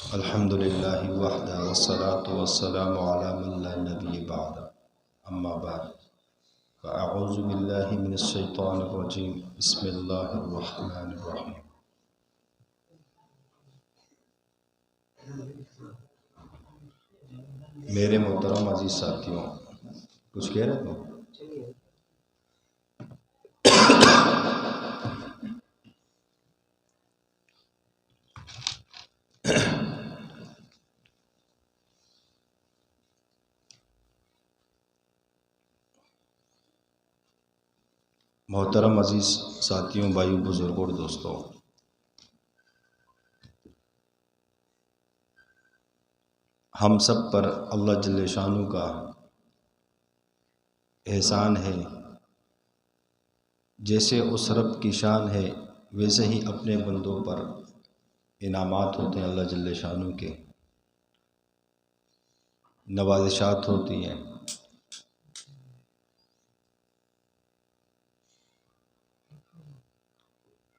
الحمد للہ وحدہ والصلاة والسلام علی من لا نبی بعد اما بعد فاعوذ باللہ من الشیطان الرجیم بسم اللہ الرحمن الرحیم۔ میرے محترم عزیز ساتھیوں، کچھ کہہ رہے تھے؟ محترم عزیز ساتھیوں، بھائیوں، بزرگوں اور دوستوں، ہم سب پر اللہ جل شانہ کا احسان ہے۔ جیسے اس رب کی شان ہے ویسے ہی اپنے بندوں پر انعامات ہوتے ہیں، اللہ جل شانہ کے نوازشات ہوتی ہیں۔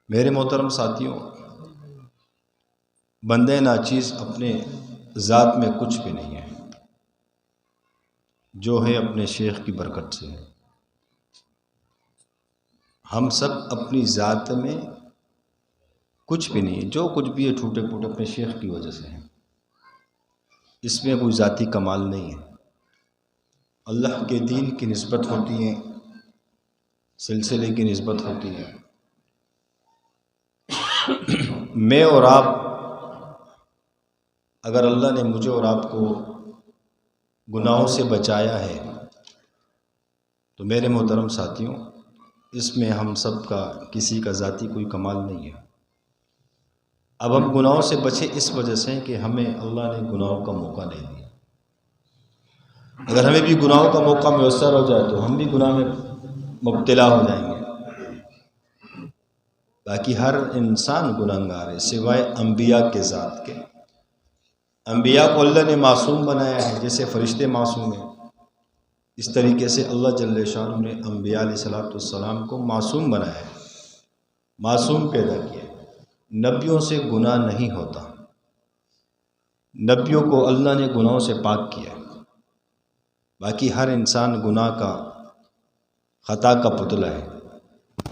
میرے محترم ساتھیوں، بندے ناچیز اپنے ذات میں کچھ بھی نہیں ہے، جو ہے اپنے شیخ کی برکت سے ہے۔ ہم سب اپنی ذات میں کچھ بھی نہیں ہے، جو کچھ بھی ہے ٹوٹے پھوٹے اپنے شیخ کی وجہ سے ہیں۔ اس میں کوئی ذاتی کمال نہیں ہے۔ اللہ کے دین کی نسبت ہوتی ہے، سلسلے کی نسبت ہوتی ہے۔ میں اور آپ، اگر اللہ نے مجھے اور آپ کو گناہوں سے بچایا ہے تو میرے محترم ساتھیوں، اس میں ہم سب کا کسی کا ذاتی کوئی کمال نہیں ہے۔ اب ہم گناہوں سے بچے اس وجہ سے کہ ہمیں اللہ نے گناہوں کا موقع نہیں دیا۔ اگر ہمیں بھی گناہوں کا موقع میسر ہو جائے تو ہم بھی گناہ میں مبتلا ہو جائیں گے۔ باقی ہر انسان گناہگار ہے سوائے انبیاء کے ذات کے۔ انبیاء کو اللہ نے معصوم بنایا ہے، جیسے فرشتے معصوم ہیں، اس طریقے سے اللہ جل شانہ نے انبیاء علیہ السلام کو معصوم بنایا ہے، معصوم پیدا کیا ہے۔ نبیوں سے گناہ نہیں ہوتا، نبیوں کو اللہ نے گناہوں سے پاک کیا ہے۔ باقی ہر انسان گناہ کا، خطا کا پتلا ہے،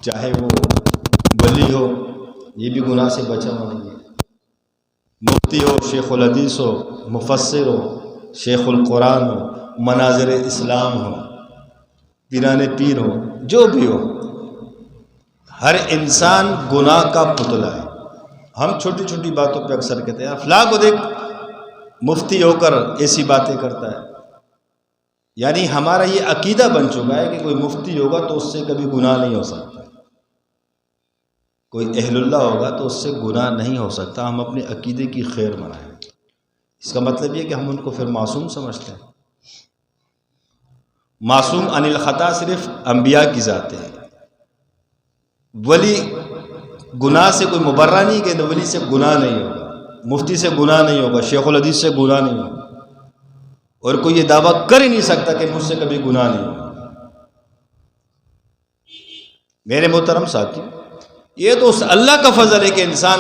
چاہے وہ ولی ہو، یہ بھی گناہ سے بچا ہوا نہیں ہے، مفتی ہو، شیخ الحدیث ہو، مفسر ہو، شیخ القرآن ہو، مناظر اسلام ہو، پیران پیر ہو، جو بھی ہو، ہر انسان گناہ کا پتلا ہے۔ ہم چھوٹی چھوٹی باتوں پہ اکثر کہتے ہیں فلاں کو دیکھ مفتی ہو کر ایسی باتیں کرتا ہے، یعنی ہمارا یہ عقیدہ بن چکا ہے کہ کوئی مفتی ہوگا تو اس سے کبھی گناہ نہیں ہو سکتا، کوئی اہل اللہ ہوگا تو اس سے گناہ نہیں ہو سکتا۔ ہم اپنے عقیدے کی خیر منائیں، اس کا مطلب یہ کہ ہم ان کو پھر معصوم سمجھتے ہیں۔ معصوم عن الخطا صرف انبیاء کی ذات ہے۔ ولی گناہ سے کوئی مبرہ نہیں کہ ولی سے گناہ نہیں ہوگا، مفتی سے گناہ نہیں ہوگا، شیخ الحدیث سے گناہ نہیں ہوگا، اور کوئی یہ دعویٰ کر ہی نہیں سکتا کہ مجھ سے کبھی گناہ نہیں ہوگا۔ میرے محترم ساتھی، یہ تو اس اللہ کا فضل ہے کہ انسان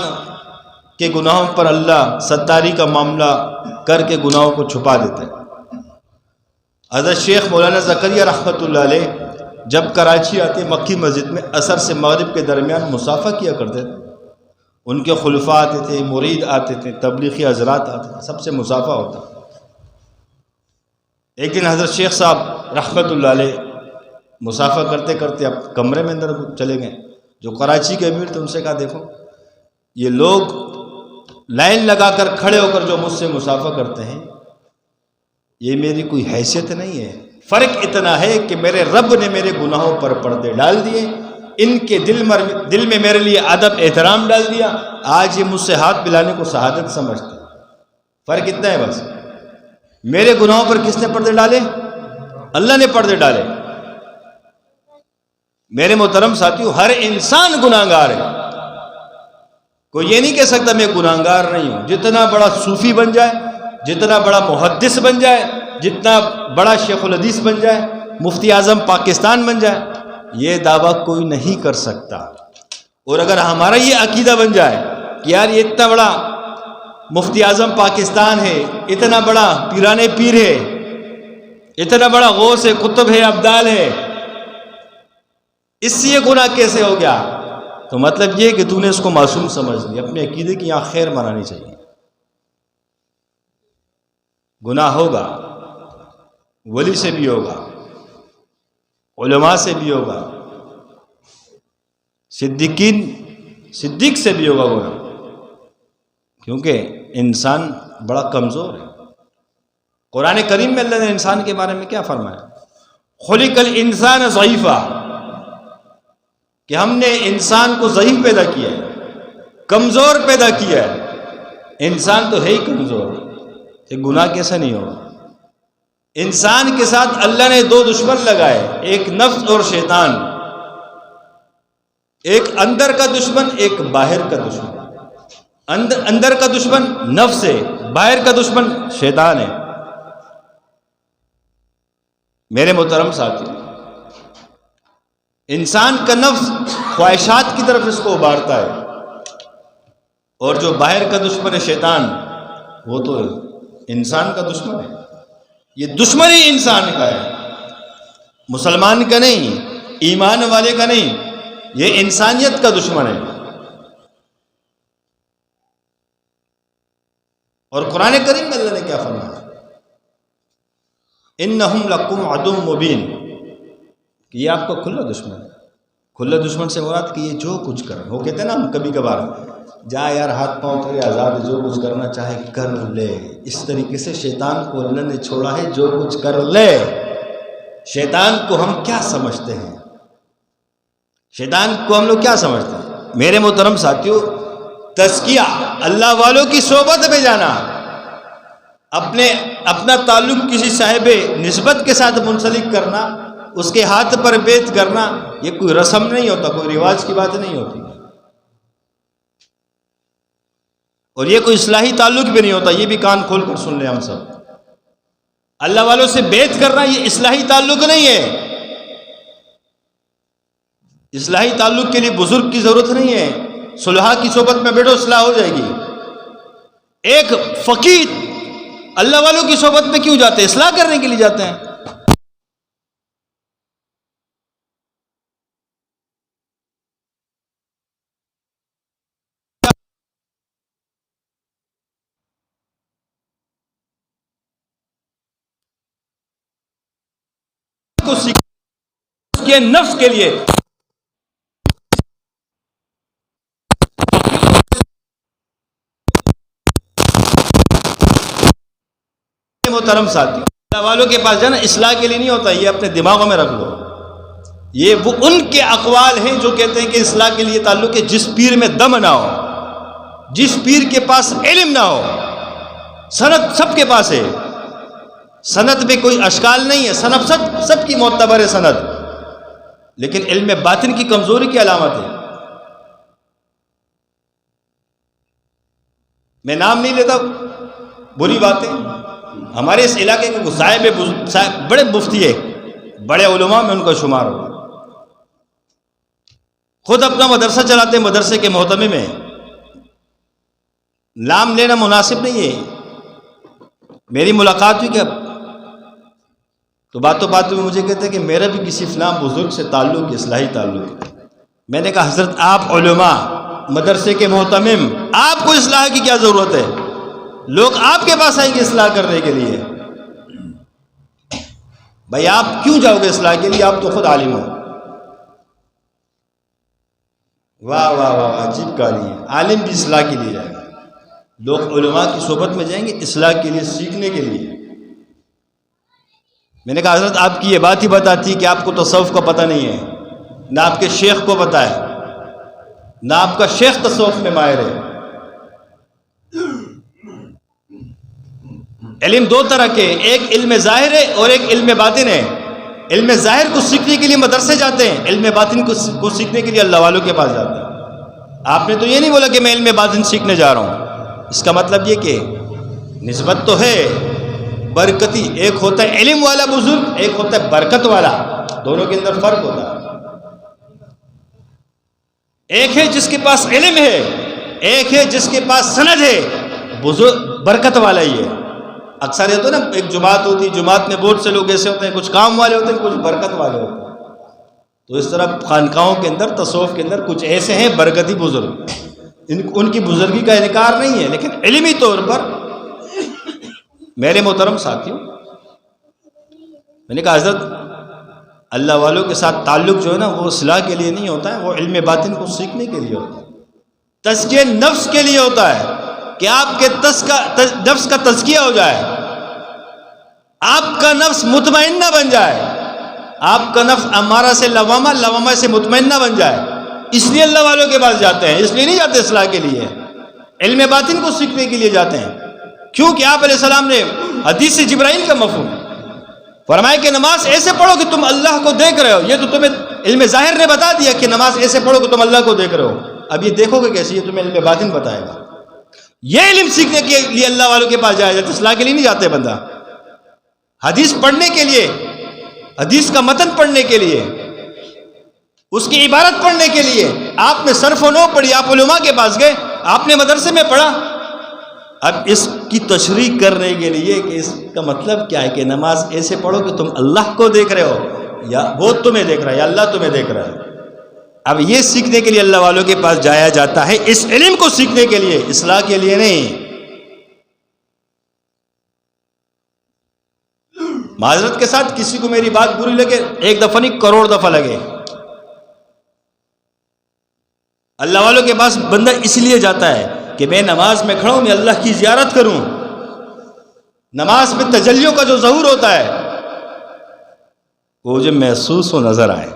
کے گناہوں پر اللہ ستاری کا معاملہ کر کے گناہوں کو چھپا دیتا ہے۔ حضرت شیخ مولانا زکریا رحمۃ اللہ علیہ جب کراچی آتے مکی مسجد میں عصر سے مغرب کے درمیان مصافحہ کیا کرتے تھے، ان کے خلفاء آتے تھے، مرید آتے تھے، تبلیغی حضرات آتے تھے، سب سے مصافحہ ہوتا۔ ایک دن حضرت شیخ صاحب رحمۃ اللہ علیہ مصافحہ کرتے کرتے اب کمرے میں اندر چلے گئے۔ جو کراچی کے امیر تھے ان سے کہا دیکھو یہ لوگ لائن لگا کر کھڑے ہو کر جو مجھ سے مصافحہ کرتے ہیں یہ میری کوئی حیثیت نہیں ہے، فرق اتنا ہے کہ میرے رب نے میرے گناہوں پر پردے ڈال دیے، ان کے دل میں میرے لیے ادب احترام ڈال دیا، آج یہ مجھ سے ہاتھ ملانے کو شہادت سمجھتے ہیں۔ فرق اتنا ہے بس۔ میرے گناہوں پر کس نے پردے ڈالے؟ اللہ نے پردے ڈالے۔ میرے محترم ساتھیو، ہر انسان گناہگار ہے، کوئی یہ نہیں کہہ سکتا میں گناہگار نہیں ہوں۔ جتنا بڑا صوفی بن جائے، جتنا بڑا محدث بن جائے، جتنا بڑا شیخ الحدیث بن جائے، مفتی اعظم پاکستان بن جائے، یہ دعویٰ کوئی نہیں کر سکتا۔ اور اگر ہمارا یہ عقیدہ بن جائے کہ یار یہ اتنا بڑا مفتی اعظم پاکستان ہے، اتنا بڑا پیران پیر ہے، اتنا بڑا غوث ہے، قطب ہے، ابدال ہے، اس سے یہ گناہ کیسے ہو گیا؟ تو مطلب یہ کہ تو نے اس کو معصوم سمجھ لیا. اپنے عقیدے کی یہاں خیر منانی چاہیے. گناہ ہوگا، ولی سے بھی ہوگا، علماء سے بھی ہوگا، صدیق سے بھی ہوگا گناہ، کیونکہ انسان بڑا کمزور ہے. قرآن کریم میں اللہ نے انسان کے بارے میں کیا فرمایا؟ خلق الانسان ضعیفا، کہ ہم نے انسان کو ضعیف پیدا کیا ہے، کمزور پیدا کیا ہے. انسان تو ہے ہی کمزور، ایک گناہ کیسا نہیں ہوگا؟ انسان کے ساتھ اللہ نے دو دشمن لگائے، ایک نفس اور شیطان، ایک اندر کا دشمن، ایک باہر کا دشمن. اندر کا دشمن نفس ہے، باہر کا دشمن شیطان ہے. میرے محترم ساتھی، انسان کا نفس خواہشات کی طرف اس کو ابھارتا ہے، اور جو باہر کا دشمن ہے شیطان، وہ تو انسان کا دشمن ہے. یہ دشمن ہی انسان کا ہے، مسلمان کا نہیں، ایمان والے کا نہیں، یہ انسانیت کا دشمن ہے. اور قرآن کریم میں اللہ نے کیا فرمایا؟ انہم لکم عدو مبین، کہ یہ آپ کا کھلا دشمن ہے. کھلا دشمن سے مراد کہ یہ جو کچھ کرے، وہ کہتے ہیں نا ہم کبھی کبھار، جا یار ہاتھ پاؤں تیرے آزاد، جو کچھ کرنا چاہے کر لے. اس طریقے سے شیطان کو اللہ نے چھوڑا ہے، جو کچھ کر لے. شیطان کو ہم کیا سمجھتے ہیں؟ شیطان کو ہم لوگ کیا سمجھتے ہیں؟ میرے محترم ساتھیوں، تزکیہ، اللہ والوں کی صحبت میں جانا، اپنا تعلق کسی صاحب نسبت کے ساتھ منسلک کرنا، اس کے ہاتھ پر بیعت کرنا، یہ کوئی رسم نہیں ہوتا، کوئی رواج کی بات نہیں ہوتی، اور یہ کوئی اصلاحی تعلق بھی نہیں ہوتا. یہ بھی کان کھول کر سن لیں ہم سب. اللہ والوں سے بیعت کرنا یہ اصلاحی تعلق نہیں ہے. اصلاحی تعلق کے لیے بزرگ کی ضرورت نہیں ہے. صلحاء کی صحبت میں بیٹھو، اصلاح ہو جائے گی. ایک فقیر اللہ والوں کی صحبت میں کیوں جاتے ہیں؟ اصلاح کرنے کے لیے جاتے ہیں. اس کے نفس کے لیے محترم ساتھی، اللہ والوں کے پاس جانا اصلاح کے لیے نہیں ہوتا. یہ اپنے دماغوں میں رکھ لو. یہ وہ ان کے اقوال ہیں جو کہتے ہیں کہ اصلاح کے لیے تعلق ہے جس پیر میں دم نہ ہو، جس پیر کے پاس علم نہ ہو. سند سب کے پاس ہے، سند میں کوئی اشکال نہیں ہے، سند سب کی معتبر ہے سند، لیکن علم باطن کی کمزوری کی علامت ہے. میں نام نہیں لیتا، بری باتیں. ہمارے اس علاقے کے صاحب بڑے مفتی ہے، بڑے علماء میں ان کا شمار ہوگا. خود اپنا مدرسہ چلاتے ہیں، مدرسے کے محتمم میں. نام لینا مناسب نہیں ہے. میری ملاقات ہوئی کہ تو باتوں میں مجھے کہتے ہیں کہ میرا بھی کسی فلاں بزرگ سے تعلق، اصلاحی تعلق ہے. میں نے کہا حضرت آپ علماء، مدرسے کے محتمم، آپ کو اصلاح کی کیا ضرورت ہے؟ لوگ آپ کے پاس آئیں گے اصلاح کرنے کے لیے. بھائی آپ کیوں جاؤ گے اصلاح کے لیے؟ آپ تو خود عالم ہو. واہ واہ واہ، عجیب کہانی ہے. عالم بھی اصلاح کے لیے جائے گا. لوگ علماء کی صحبت میں جائیں گے اصلاح کے لیے، سیکھنے کے لیے. میں نے کہا حضرت آپ کی یہ بات ہی بتاتی کہ آپ کو تصوف کا پتہ نہیں ہے، نہ آپ کے شیخ کو پتہ ہے، نہ آپ کا شیخ تصوف میں ماہر ہے. علم دو طرح کے، ایک علم ظاہر ہے اور ایک علم باطن ہے. علم ظاہر کو سیکھنے کے لیے مدرسے جاتے ہیں، علم باطن کو سیکھنے کے لیے اللہ والوں کے پاس جاتے ہیں. آپ نے تو یہ نہیں بولا کہ میں علم باطن سیکھنے جا رہا ہوں. اس کا مطلب یہ کہ نسبت تو ہے برکتی. ایک ہوتا ہے علم والا بزرگ، ایک ہوتا ہے برکت والا. دونوں کے اندر فرق ہوتا ہے. ایک ہے جس کے پاس علم ہے، ایک ہے جس کے پاس سند ہے. برکت والا ہی ہے. اکثر یہ تو نا ایک جماعت ہوتی ہے، جماعت میں بہت سے لوگ ایسے ہوتے ہیں، کچھ کام والے ہوتے ہیں، کچھ برکت والے ہوتے ہیں. تو اس طرح خانقاہوں کے اندر، تصوف کے اندر کچھ ایسے ہیں برکتی بزرگ، ان کی بزرگی کا انکار نہیں ہے، لیکن علمی طور پر میرے محترم ساتھیوں، میں نے کہا حضرت اللہ والوں کے ساتھ تعلق جو ہے نا وہ اصلاح کے لیے نہیں ہوتا ہے، وہ علم باطن کو سیکھنے کے لیے ہوتا ہے، تزکیہ نفس کے لیے ہوتا ہے کہ آپ کے نفس کا تزکیہ ہو جائے، آپ کا نفس مطمئنہ بن جائے، آپ کا نفس امارہ سے لوامہ، لوامہ سے مطمئنہ بن جائے. اس لیے اللہ والوں کے پاس جاتے ہیں، اس لیے نہیں جاتے اصلاح کے لیے، علم باطن کو سیکھنے کے لیے جاتے ہیں. کیونکہ آپ علیہ السلام نے حدیث جبرائیل کا مفہوم فرمایا کہ نماز ایسے پڑھو کہ تم اللہ کو دیکھ رہے ہو. یہ تو تمہیں علم ظاہر نے بتا دیا کہ نماز ایسے پڑھو کہ تم اللہ کو دیکھ رہے ہو. اب یہ دیکھو گے کیسے؟ یہ تمہیں علم باطن بتائے گا. یہ علم سیکھنے کے لیے اللہ والوں کے پاس جایا جاتا ہے، اصلاح کے لیے نہیں جاتے بندہ. حدیث پڑھنے کے لیے، حدیث کا متن پڑھنے کے لیے، اس کی عبارت پڑھنے کے لیے آپ نے صرف و نحو پڑھی، آپ علماء کے پاس گئے، آپ نے مدرسے میں پڑھا. اب اس کی تشریح کرنے کے لیے کہ اس کا مطلب کیا ہے کہ نماز ایسے پڑھو کہ تم اللہ کو دیکھ رہے ہو یا وہ تمہیں دیکھ رہا ہے یا اللہ تمہیں دیکھ رہا ہے. اب یہ سیکھنے کے لیے اللہ والوں کے پاس جایا جاتا ہے، اس علم کو سیکھنے کے لیے، اصلاح کے لیے نہیں. معذرت کے ساتھ کسی کو میری بات بری لگے، ایک دفعہ نہیں کروڑ دفعہ لگے، اللہ والوں کے پاس بندہ اس لیے جاتا ہے کہ میں نماز میں کھڑا ہوں، میں اللہ کی زیارت کروں. نماز میں تجلیوں کا جو ظہور ہوتا ہے وہ مجھے محسوس ہو، نظر آئے.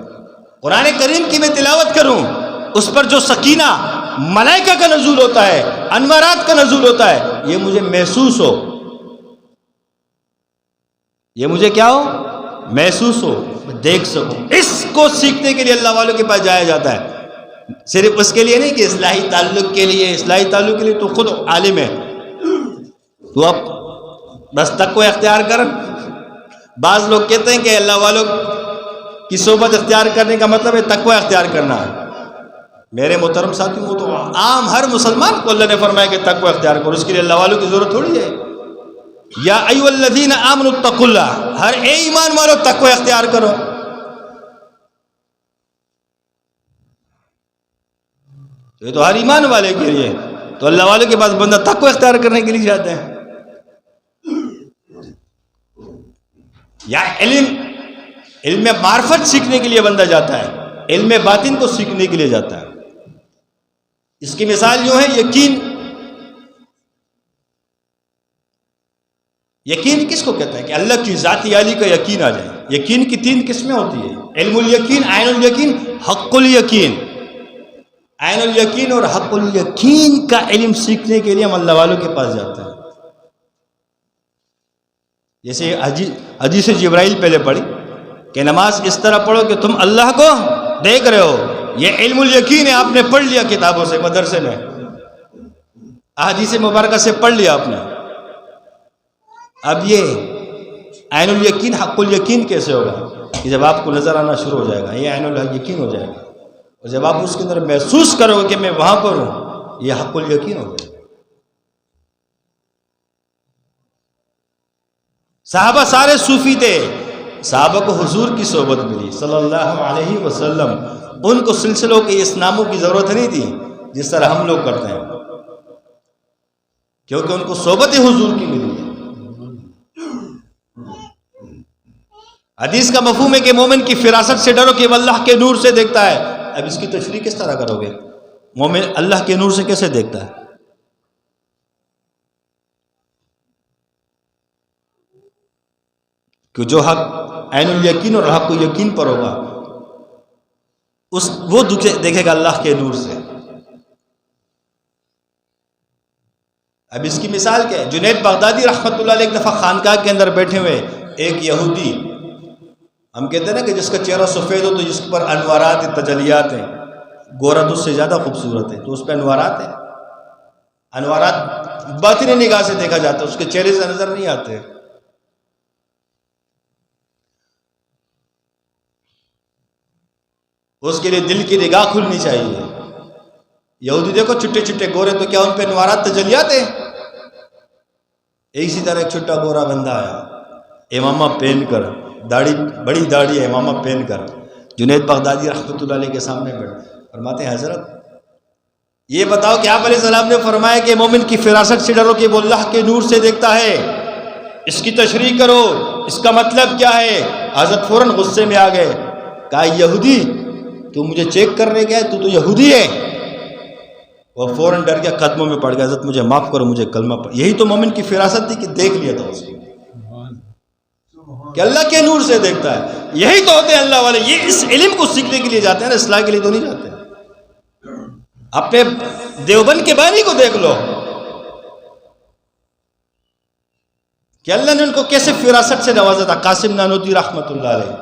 قرآن کریم کی میں تلاوت کروں، اس پر جو سکینہ ملائکہ کا نزول ہوتا ہے، انوارات کا نزول ہوتا ہے، یہ مجھے محسوس ہو، یہ مجھے کیا ہو؟ محسوس ہو، دیکھ سکوں. اس کو سیکھنے کے لیے اللہ والوں کے پاس جایا جاتا ہے. صرف اس کے لیے نہیں کہ اصلاحی تعلق کے لیے، اصلاحی تعلق کے لیے تو خود عالم ہے، تو اب بس تقوی اختیار کر. بعض لوگ کہتے ہیں کہ اللہ والوں کی صحبت اختیار کرنے کا مطلب ہے تقوی اختیار کرنا ہے. میرے محترم ساتھیوں، وہ تو عام ہر مسلمان کو اللہ نے فرمایا کہ تقوی اختیار کرو، اس کے لیے اللہ والوں کی ضرورت تھوڑی ہے. یا ایھا الذین آمنوا اتقوا اللہ، ہر اے ایمان والو تقوی اختیار کرو. یہ تو ہر ایمان والے کے لیے، تو اللہ والوں کے پاس بندہ تقوی اختیار کرنے کے لیے جاتا ہے. یا علم معرفت سیکھنے کے لیے بندہ جاتا ہے، علم باطن کو سیکھنے کے لیے جاتا ہے. اس کی مثال یوں ہے، یقین کس کو کہتا ہے؟ کہ اللہ کی ذات عالی کا یقین آ جائے. یقین کی 3 قسمیں ہوتی ہیں، علم الیقین، عین الیقین، حق الیقین. عین الیقین اور حق الیقین کا علم سیکھنے کے لیے ہم اللہ والوں کے پاس جاتے ہیں. جیسے حدیث جبرائیل پہلے پڑھی کہ نماز اس طرح پڑھو کہ تم اللہ کو دیکھ رہے ہو، یہ علم الیقین ہے. آپ نے پڑھ لیا کتابوں سے، مدرسے میں احادیث مبارکہ سے پڑھ لیا آپ نے. اب یہ عین الیقین حق الیقین کیسے ہوگا؟ کہ جب آپ کو نظر آنا شروع ہو جائے گا، یہ عین الیقین ہو جائے گا. اور جب آپ اس کے اندر محسوس کرو گے کہ میں وہاں پر ہوں، یہ حق الیقین ہو جائے گا. صحابہ سارے صوفی تھے، صحابہ کو حضور کی صحبت ملی صلی اللہ علیہ وسلم. ان کو سلسلوں کے اس ناموں کی ضرورت نہیں تھی جس طرح ہم لوگ کرتے ہیں، کیونکہ ان کو صحبت حضور کی ملی ہے. حدیث کا مفہوم ہے کہ مومن کی فراست سے ڈرو کہ وہ اللہ کے نور سے دیکھتا ہے. اب اس کی تشریح کس طرح کرو گے؟ مومن اللہ کے نور سے کیسے دیکھتا ہے؟ کہ جو حق عین الیقین اور حق یقین پر ہوگا وہ دیکھے گا اللہ کے نور سے. اب اس کی مثال کیا ہے؟ جنید بغدادی رحمۃ اللہ علیہ ایک دفعہ خانقاہ کے اندر بیٹھے ہوئے، ایک یہودی، ہم کہتے ہیں نا کہ جس کا چہرہ سفید ہو تو جس پر انوارات تجلیات ہیں، گورا تو اس سے زیادہ خوبصورت ہے، تو اس پہ انوارات ہیں. انوارات باطنی نگاہ سے دیکھا جاتا ہے، اس کے چہرے سے نظر نہیں آتے. اس کے لیے دل کی نگاہ کھلنی چاہیے. یہودی دیکھو چھٹے چھٹے گورے، تو کیا ان پہ انوارات تجلیات ہیں؟ اسی طرح ایک چھوٹا گورا بندہ آیا امامہ پہن کر، داڑھی بڑی داڑھی ہے، امامہ پہن کر جنید بغدادی رحمۃ اللہ علیہ کے سامنے بیٹھ فرماتے ہیں حضرت یہ بتاؤ کہ آپ علیہ السلام نے فرمایا کہ مومن کی فراست سے ڈرو کہ وہ اللہ کے نور سے دیکھتا ہے، اس کی تشریح کرو، اس کا مطلب کیا ہے؟ حضرت فوراً غصے میں آ گئے، کہا یہودی تو مجھے چیک کرنے گیا، تو یہودی ہے؟ وہ فوراً ڈر گیا، قدموں میں پڑ گیا، حضرت مجھے معاف کرو، مجھے کلمہ پڑھ۔ یہی تو مومن کی فراست تھی کہ دیکھ لیا تھا اس کو کہ اللہ کے نور سے دیکھتا ہے۔ یہی تو ہوتے ہیں اللہ والے، یہ اس علم کو سیکھنے کے لیے جاتے ہیں نا، اصلاح کے لیے تو نہیں جاتے۔ اپنے دیوبند کے بانی کو دیکھ لو کہ اللہ نے ان کو کیسے فراست سے نوازا تھا۔ قاسم نانوتوی رحمۃ اللہ علیہ،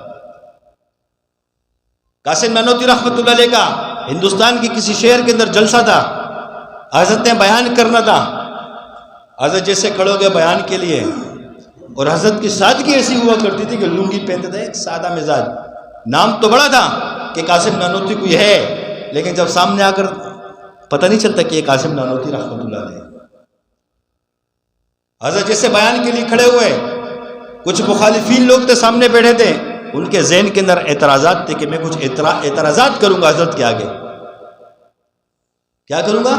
قاسم نانوتوی رحمۃ اللہ علیہ کا ہندوستان کے کسی شہر کے اندر جلسہ تھا، حضرت نے بیان کرنا تھا، حضرت جیسے کھڑے ہو گئے بیان کے لیے، اور حضرت کی سادگی ایسی ہوا کرتی تھی کہ لنگی پہنتے تھے، ایک سادہ مزاج، نام تو بڑا تھا کہ قاسم نانوتوی کوئی ہے، لیکن جب سامنے آ کر پتہ نہیں چلتا کہ یہ قاسم نانوتوی رحمۃ اللہ علیہ۔ حضرت جیسے بیان کے لیے کھڑے ہوئے، کچھ مخالفین لوگ تھے سامنے بیٹھے تھے، ان کے ذہن کے اندر اعتراضات تھے کہ میں کچھ اعتراضات کروں گا حضرت کے آگے۔ کیا کروں گا؟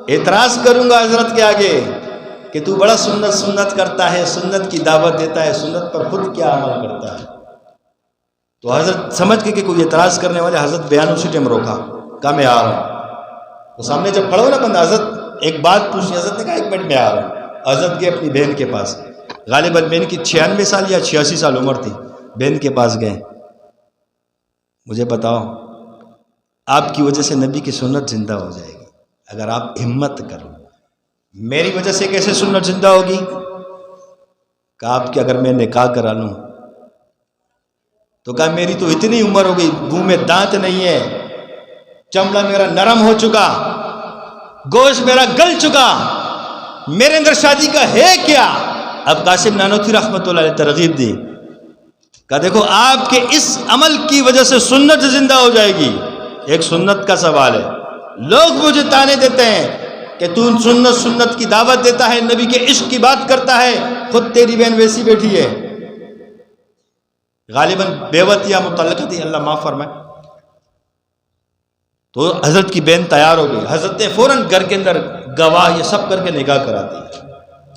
اعتراض کروں گا حضرت کے آگے کہ تو بڑا سنت کرتا ہے، سنت کی دعوت دیتا ہے، سنت پر خود کیا عمل کرتا ہے۔ تو حضرت سمجھ کے کہ کوئی اعتراض کرنے والے، حضرت بیان اسی ٹائم روکا، کہا میں آ رہا ہوں۔ تو سامنے جب کھڑا ہو نا بندہ، حضرت ایک بات پوچھی، حضرت نے کہا ایک منٹ میں آ رہا ہوں۔ حضرت گئے اپنی بہن کے پاس، غالباً بہن کی 96 سال یا 86 سال عمر تھی، بہن کے پاس گئے، مجھے بتاؤ آپ کی وجہ سے نبی کی سنت زندہ ہو جائے گی اگر آپ ہمت کرو۔ میری وجہ سے کیسے سنت زندہ ہوگی؟ کہا آپ کہ اگر میں نکاح کرا لوں۔ تو کہا میری تو اتنی عمر ہو گئی، منہ میں دانت نہیں ہے، چمڑا میرا نرم ہو چکا، گوشت میرا گل چکا، میرے اندر شادی کا ہے کیا؟ اب قاسم نانوتوی رحمۃ اللہ علیہ ترغیب دی، کہا دیکھو آپ کے اس عمل کی وجہ سے سنت زندہ ہو جائے گی۔ ایک سنت کا سوال ہے، لوگ مجھے تانے دیتے ہیں کہ تو سنت کی دعوت دیتا ہے، نبی کے عشق کی بات کرتا ہے، خود تیری بہن ویسی بیٹھی ہے، غالباً بیوت یا مطلقہ تھی، اللہ معاف فرمائے۔ تو حضرت کی بہن تیار ہو گئی، حضرت نے فوراً گھر کے اندر گواہ یہ سب کر کے نکاح کرا دی۔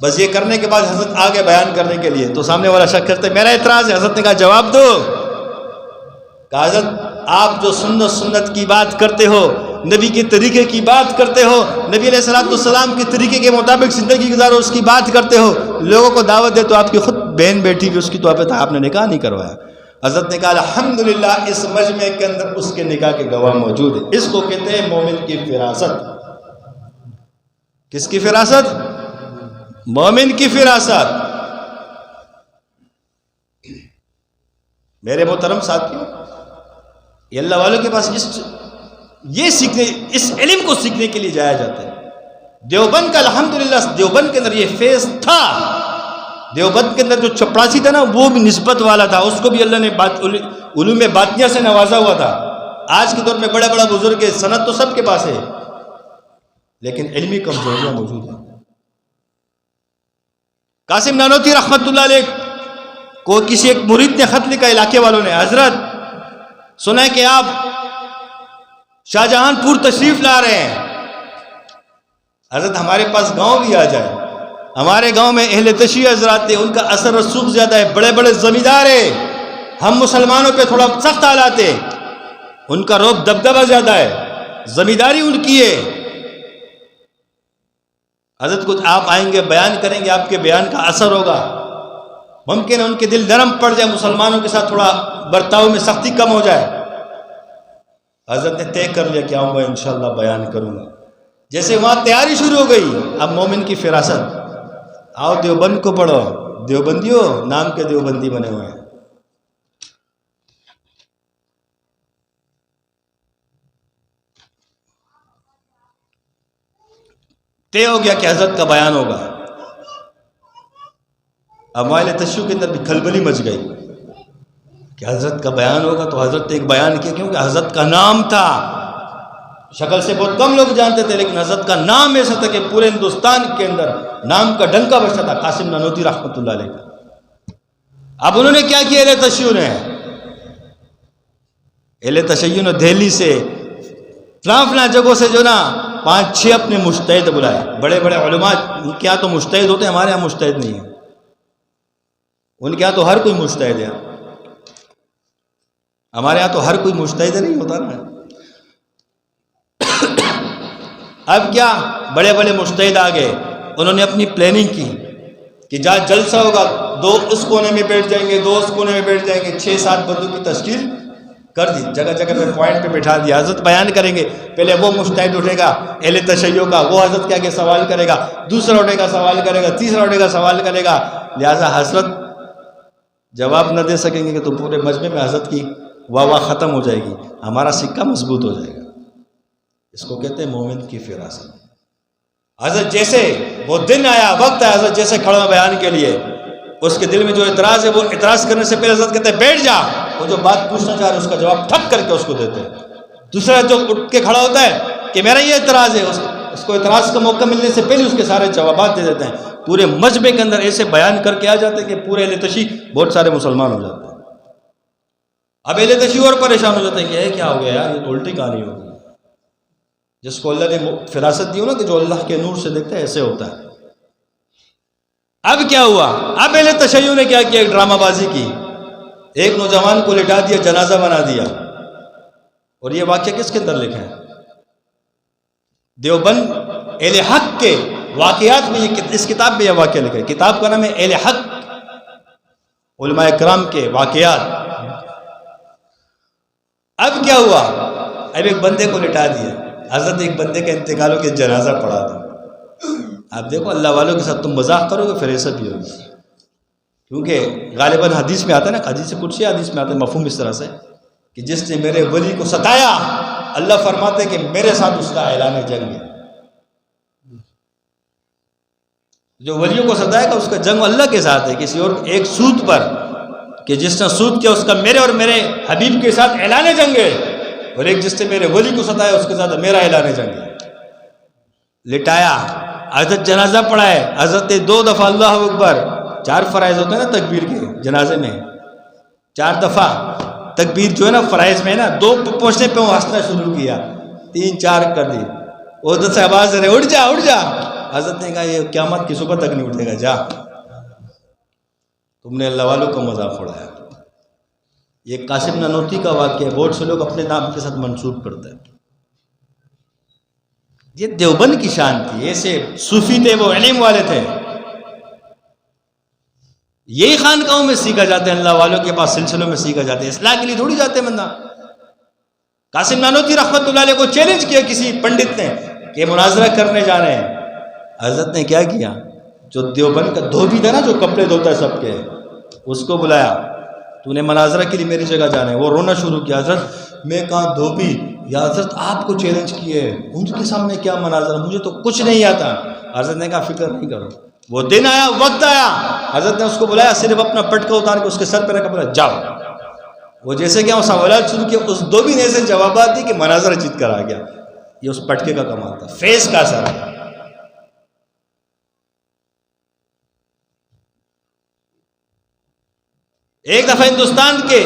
بس یہ کرنے کے بعد حضرت آگے بیان کرنے کے لیے، تو سامنے والا شخص کرتے میرا اعتراض ہے، حضرت نے کہا جواب دو۔ کہا حضرت آپ جو سنت کی بات کرتے ہو، نبی کے طریقے کی بات کرتے ہو، نبی علیہ السلام کے طریقے کے مطابق زندگی گزارو، اس کی بات کرتے ہو، لوگوں کو دعوت دے، تو آپ کی خود بہن بیٹھی ہوئی، اس کی تو آپ نے نکاح نہیں کروایا۔ حضرت نے کہا الحمدللہ اس مجمع کے اندر اس کے نکاح کے گواہ موجود ہیں۔ اس کو کہتے ہیں مومن کی فراست۔ کس کی فراست؟ مومن کی فراست۔ میرے محترم ساتھیوں، یہ اللہ والوں کے پاس اس علم کو سیکھنے کے لیے جایا جاتا ہے۔ دیوبند کا الحمدللہ دیوبند کے اندر یہ فیض تھا، دیوبند کے اندر جو چپڑاسی تھا نا، وہ بھی نسبت والا تھا، اس کو بھی اللہ نے علوم باطنیہ سے نوازا ہوا تھا۔ آج کے دور میں بڑا بڑا بزرگ ہے، سند تو سب کے پاس ہے، لیکن علمی کمزوریاں موجود ہیں۔ قاسم نانوتوی رحمۃ اللہ علیہ کو کسی ایک مرید نے خط لکھا، علاقے والوں نے، حضرت سنا ہے کہ آپ شاہجہان پور تشریف لا رہے ہیں، حضرت ہمارے پاس گاؤں بھی آ جائے، ہمارے گاؤں میں اہل تشیع حضرات تھے، ان کا اثر رسوخ زیادہ ہے، بڑے بڑے زمیندار ہیں، ہم مسلمانوں پہ تھوڑا سخت حالات ہیں، ان کا رعب دبدبہ زیادہ ہے، زمینداری ان کی ہے۔ حضرت کچھ آپ آئیں گے، بیان کریں گے، آپ کے بیان کا اثر ہوگا، ممکن ہے ان کے دل نرم پڑ جائے، مسلمانوں کے ساتھ تھوڑا برتاؤ میں سختی کم ہو جائے۔ حضرت نے طے کر لیا کہ آؤں گا انشاءاللہ بیان کروں گا۔ جیسے وہاں تیاری شروع ہو گئی، اب مومن کی فراست، آؤ دیوبند کو پڑھو، دیوبندیوں نام کے دیوبندی بنے ہوئے ہیں۔ طے ہو گیا کہ حضرت کا بیان ہوگا۔ اب مائل تشیع کے اندر بھی کھلبلی مچ گئی کہ حضرت کا بیان ہوگا، تو حضرت نے ایک بیان کیا، کیونکہ حضرت کا نام تھا شکل سے بہت کم لوگ جانتے تھے، لیکن حضرت کا نام ایسا تھا کہ پورے ہندوستان کے اندر نام کا ڈنکا بجتا تھا، قاسم نانوتوی رحمۃ اللہ علیہ کا۔ اب انہوں نے کیا کیا اہل تشیع نے؟ اہل تشیع نے دہلی سے فلاں جگہوں سے جو نا 5-6 اپنے مجتہد بلائے، بڑے بڑے علماء، ان کے یہاں تو مجتہد ہوتے ہیں، ہمارے یہاں مجتہد نہیں ہے، ان کے یہاں تو ہر کوئی مجتہد ہے، ہمارے یہاں تو ہر کوئی مجتہد نہیں ہوتا نا۔ اب کیا بڑے بڑے مجتہد آ گئے، انہوں نے اپنی پلاننگ کی کہ جہاں جلسہ ہوگا 2 اس کونے میں بیٹھ جائیں گے، 2 اس کونے میں بیٹھ جائیں گے، 6-7 بندوں کی تشکیل کر دی، جگہ جگہ پہ پوائنٹ پہ بٹھا دیا۔ حضرت بیان کریں گے، پہلے وہ مجتہد اٹھے گا اہل تشیع کا، وہ حضرت کے آگے سوال کرے گا، دوسرا اٹھے گا سوال کرے گا، تیسرا اٹھے گا سوال کرے گا، لہٰذا حضرت جواب نہ دے سکیں گے کہ تو پورے مجمع میں حضرت کی واہ ختم ہو جائے گی، ہمارا سکہ مضبوط ہو جائے گا۔ اس کو کہتے ہیں مومن کی فراست۔ حضرت جیسے وہ دن آیا، وقت آیا، حضرت جیسے کھڑا بیان کے لیے، اس کے دل میں جو اعتراض ہے وہ اعتراض کرنے سے پہلے حضرت کہتے ہیں بیٹھ جا، وہ جو بات پوچھنا چاہ رہے ہیں اس کا جواب ٹھپ کر کے اس کو دیتے ہیں۔ دوسرا جو اٹھ کے کھڑا ہوتا ہے کہ میرا یہ اعتراض ہے، اس کو اعتراض کا موقع ملنے سے پہلے اس کے سارے جوابات دے دیتے ہیں۔ پورے مجمع کے اندر ایسے بیان کر کے آ جاتے ہیں کہ پورے اہل تشیع بہت سارے مسلمان ہو جاتے ہیں۔ اب اہل تشیع اور پریشان ہو جاتے ہیں کہ یہ کیا ہو گیا یار، یہ تو الٹی کہانی ہو گئی۔ جس کو اللہ نے فراست دی ہو نا کہ جو اللہ کے نور سے دیکھتا ہے ایسے ہوتا ہے۔ اب کیا ہوا؟ اب اہل تشیع نے کیا کیا؟ ایک ڈرامہ بازی کی، ایک نوجوان کو لٹا دیا، جنازہ بنا دیا۔ اور یہ واقعہ کس کے اندر لکھا ہے؟ دیوبند اہل حق کے واقعات میں اس کتاب میں یہ واقعہ لکھا ہے۔ کتاب کا نام ہے اہل حق، علماء اکرام کے واقعات۔ اب کیا ہوا؟ اب ایک بندے کو لٹا دیا، حضرت ایک بندے کا انتقال ہو کے جنازہ پڑھا تھا۔ اب دیکھو اللہ والوں کے ساتھ تم مذاق کرو گے پھر ایسا بھی ہوگا، کیونکہ غالباً حدیث میں آتا ہے نا، حدیث قدسی حدیث میں آتا ہے مفہوم اس طرح سے کہ جس نے میرے ولی کو ستایا، اللہ فرماتے کہ میرے ساتھ اس کا اعلان جنگ ہے۔ جو ولیوں کو ستائے گا اس کا جنگ اللہ کے ساتھ ہے، کسی اور ایک سود پر، کہ جس نے سود کیا اس کا میرے اور میرے حبیب کے ساتھ اعلان جنگ ہے، اور ایک جس نے میرے ولی کو ستایا اس کے ساتھ میرا اعلان جنگ ہے۔ لٹایا، حضرت جنازہ پڑھائے، حضرت نے 2 دفعہ اللہ اکبر، 4 فرائض ہوتے ہیں نا تکبیر کے جنازے میں، 4 دفعہ تکبیر جو ہے نا فرائض میں ہے نا، 2 پہنچنے پہ وہ ہنسنا شروع کیا، 3-4 کر دی، وہ حضرت سے آواز دے رہے اٹھ جا اٹھ جا۔ حضرت نے کہا یہ قیامت کی صبح تک نہیں اٹھے گا، جا، تم نے اللہ والوں کو مذاق اڑایا۔ یہ قاسم نانوتوی کا واقعہ ہے، بہت سے لوگ اپنے نام کے ساتھ منسوب کرتے ہیں۔ یہ دیوبند کی شان تھی، ایسے صوفی تھے، وہ علم والے تھے۔ یہی خانقاہوں میں سیکھا جاتا ہے، اللہ والوں کے پاس سلسلوں میں سیکھا جاتا ہے، اصلاح کے لیے تھوڑی جاتے ہیں بندہ۔ قاسم نانوتوی رحمت اللہ علیہ کو چیلنج کیا کسی پنڈت نے کہ مناظرہ کرنے جا رہے ہیں۔ حضرت نے کیا کیا؟ جو دیوبند کا دھوبی تھا نا، جو کپڑے دھوتا ہے سب کے، اس کو بلایا، تو نے مناظرہ کے لیے میری جگہ جانا ہے۔ وہ رونا شروع کیا، حضرت میں کہاں دھوبی، یا حضرت آپ کو چیلنج کیے، ان کے سامنے کیا مناظرہ، مجھے تو کچھ نہیں آتا۔ حضرت نے کہا فکر نہیں کرو، وہ دن آیا، وقت آیا، حضرت نے اس کو بلایا، صرف اپنا پٹکا اتار کے اس کے سر پہ رکھا، بولا جاؤ۔ وہ جیسے کیا سوالات شروع کیا، اس دھوبی نے ایسے جوابات دی کہ مناظرہ جیت کر آ گیا۔ یہ اس پٹکے کا کمال تھا، فیس کا اثر ہے۔ ایک دفعہ ہندوستان کے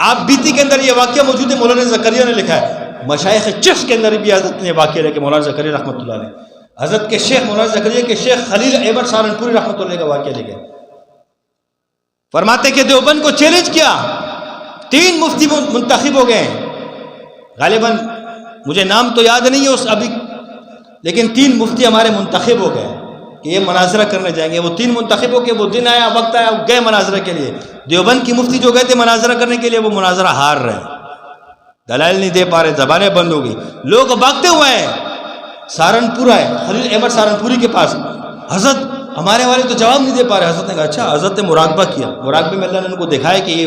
آپ بیتی کے اندر یہ واقعہ موجود ہے، مولانا زکریا نے لکھا ہے، مشائخ چشت کے اندر بھی حضرت نے واقعہ لکھا، مولانا زکریا رحمۃ اللہ علیہ، حضرت کے شیخ مولانا زکریا کے شیخ خلیل احمد سہارنپوری رحمۃ اللہ کا واقعہ لکھا۔ فرماتے کہ دیوبند کو چیلنج کیا، 3 مفتی منتخب ہو گئے، غالباً مجھے نام تو یاد نہیں ہے ابھی، لیکن 3 مفتی ہمارے منتخب ہو گئے کہ یہ مناظرہ کرنے جائیں گے۔ وہ 3 منتخب ہو کے وہ دن آیا، وقت آیا، گئے مناظرہ کے لیے۔ دیوبند کی مفتی جو گئے تھے مناظرہ کرنے کے لیے، وہ مناظرہ ہار رہے، دلائل نہیں دے پا رہے، زبانیں بند ہو گئی، لوگ بھاگتے ہوئے ہیں، سہارنپور آئے خلیل احمد سہارنپوری کے پاس، حضرت ہمارے والے تو جواب نہیں دے پا رہے۔ حضرت نے کہا اچھا۔ حضرت نے مراقبہ کیا، مراقبے میں اللہ نے ان کو دکھایا کہ یہ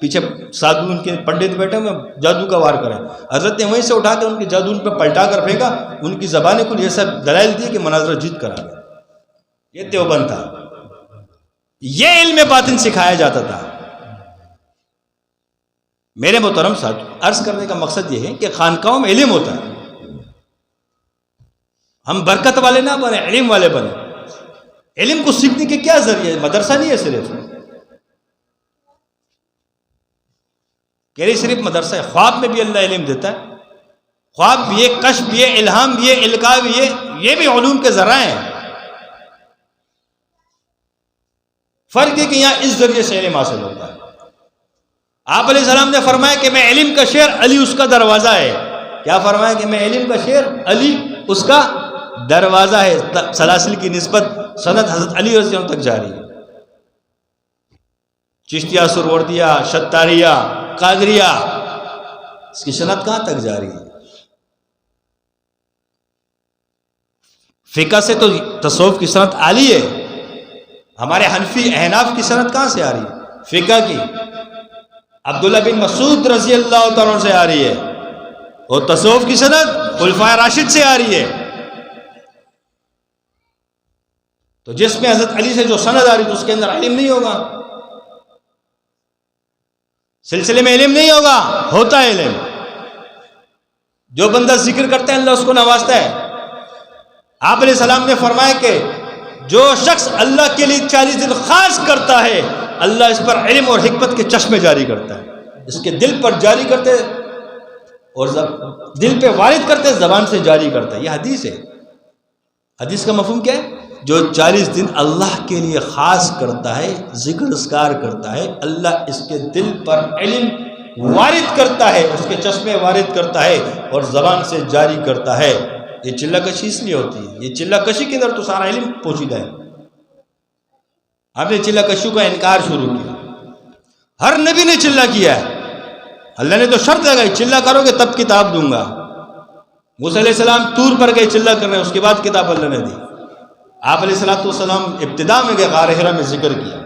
پیچھے سادھو ان کے پنڈت بیٹھے ہوئے جادو کا وار کریں۔ حضرت نے وہیں سے اٹھا کے ان کے جادو ان پہ پلٹا کر پھینکا، ان کی زبانیں کھلی، یہ سب دلائل دیے کہ مناظرہ جیت کر آ گیا۔ یہ دیوبند تھا، یہ علم باطن سکھایا جاتا تھا۔ میرے محترم ساتھ عرض کرنے کا مقصد یہ ہے کہ خانقاہوں میں علم ہوتا ہے، ہم برکت والے نہ بنے، علم والے بنے۔ علم کو سیکھنے کے کیا ذریعے؟ مدرسہ نہیں ہے صرف، کہہ صرف مدرسہ ہے، خواب میں بھی اللہ علم دیتا ہے، خواب بھی ہے، کشف بھی ہے، الہام بھی ہے، القاء بھی ہے، یہ بھی علوم کے ذرائع ہیں۔ فرق ہے کہ یہاں اس ذریعے سے علم حاصل ہوتا ہے۔ آپ علیہ السلام نے فرمایا کہ میں علم کا شیر، علی اس کا دروازہ ہے۔ کیا فرمایا کہ میں علم کا شیر، علی اس کا دروازہ ہے۔ سلاسل کی نسبت سند حضرت علی رضی اللہ عنہ تک جاری ہے۔ چشتیہ، سروردیہ، شتاریہ، قادریہ، اس کی سند کہاں تک جاری ہے؟ فقہ سے تو تصوف کی سند عالی ہے، ہمارے حنفی احناف کی سند کہاں سے آ رہی ہے؟ فقہ کی عبداللہ بن مسعود رضی اللہ تعالیٰ عنہ سے آ رہی ہے، اور تصوف کی سند خلفائے راشد سے آ رہی ہے۔ تو جس میں حضرت علی سے جو سند آ رہی ہے تو اس کے اندر علم نہیں ہوگا، سلسلے میں علم نہیں ہوگا، ہوتا ہے علم۔ جو بندہ ذکر کرتا ہے اللہ اس کو نوازتا ہے۔ آپ علیہ السلام نے فرمایا کہ جو شخص اللہ کے لیے 40 دن خاص کرتا ہے، اللہ اس پر علم اور حکمت کے چشمے جاری کرتا ہے، اس کے دل پر جاری کرتے اور دل پہ وارد کرتے، زبان سے جاری کرتا ہے۔ یہ حدیث ہے۔ حدیث کا مفہوم کیا ہے؟ جو 40 دن اللہ کے لیے خاص کرتا ہے، ذکر اذکار کرتا ہے، اللہ اس کے دل پر علم وارد کرتا ہے، اس کے چشمے وارد کرتا ہے اور زبان سے جاری کرتا ہے۔ یہ چلہ کشی اس لیے ہوتی ہے، یہ چلہ کشی کے اندر تو سارا علم پوشیدہ ہے۔ آپ نے چلہ کشی کا انکار شروع کیا، ہر نبی نے چلہ کیا ہے، اللہ نے تو شرط لگائی چلہ کرو گے تب کتاب دوں گا۔ موسیٰ علیہ السلام طور پر گئے چلہ کر رہے ہیں، اس کے بعد کتاب اللہ نے دی۔ آپ علیہ السلام ابتدا میں گئے، غار حرا میں ذکر کیا۔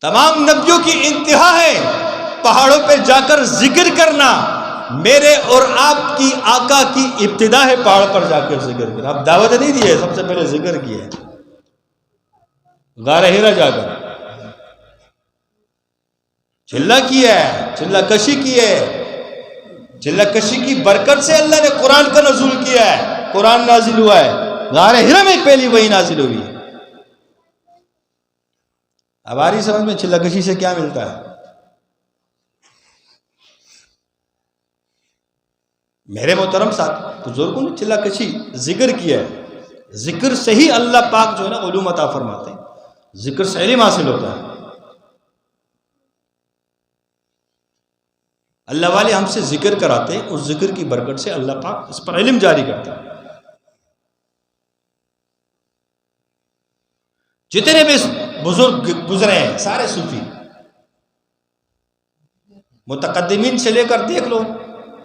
تمام نبیوں کی انتہا ہے پہاڑوں پہ جا کر ذکر کرنا، میرے اور آپ کی آقا کی ابتدا ہے پہاڑ پر جا کر ذکر کرنا۔ آپ دعوت نہیں دی ہے، سب سے پہلے ذکر کیا ہے غار حرا جا کر، چلہ کیا ہے، چلہ کشی کی ہے۔ چلہ کشی کی برکت سے اللہ نے قرآن کا نزول کیا ہے، قرآن نازل ہوا ہے، غار حرا میں پہلی وحی نازل ہوئی ہے۔ ہماری سمجھ میں چلہ کشی سے کیا ملتا ہے؟ میرے محترم ساتھ بزرگوں نے چلہ کشی ذکر کیا ہے، ذکر سے ہی اللہ پاک جو ہے نا علوم عطا فرماتے ہیں، ذکر سے علم حاصل ہوتا ہے۔ اللہ والے ہم سے ذکر کراتے ہیں، اس ذکر کی برکت سے اللہ پاک اس پر علم جاری کرتا ہے۔ جتنے بھی بزرگ گزرے ہیں سارے صوفی، متقدمین سے لے کر دیکھ لو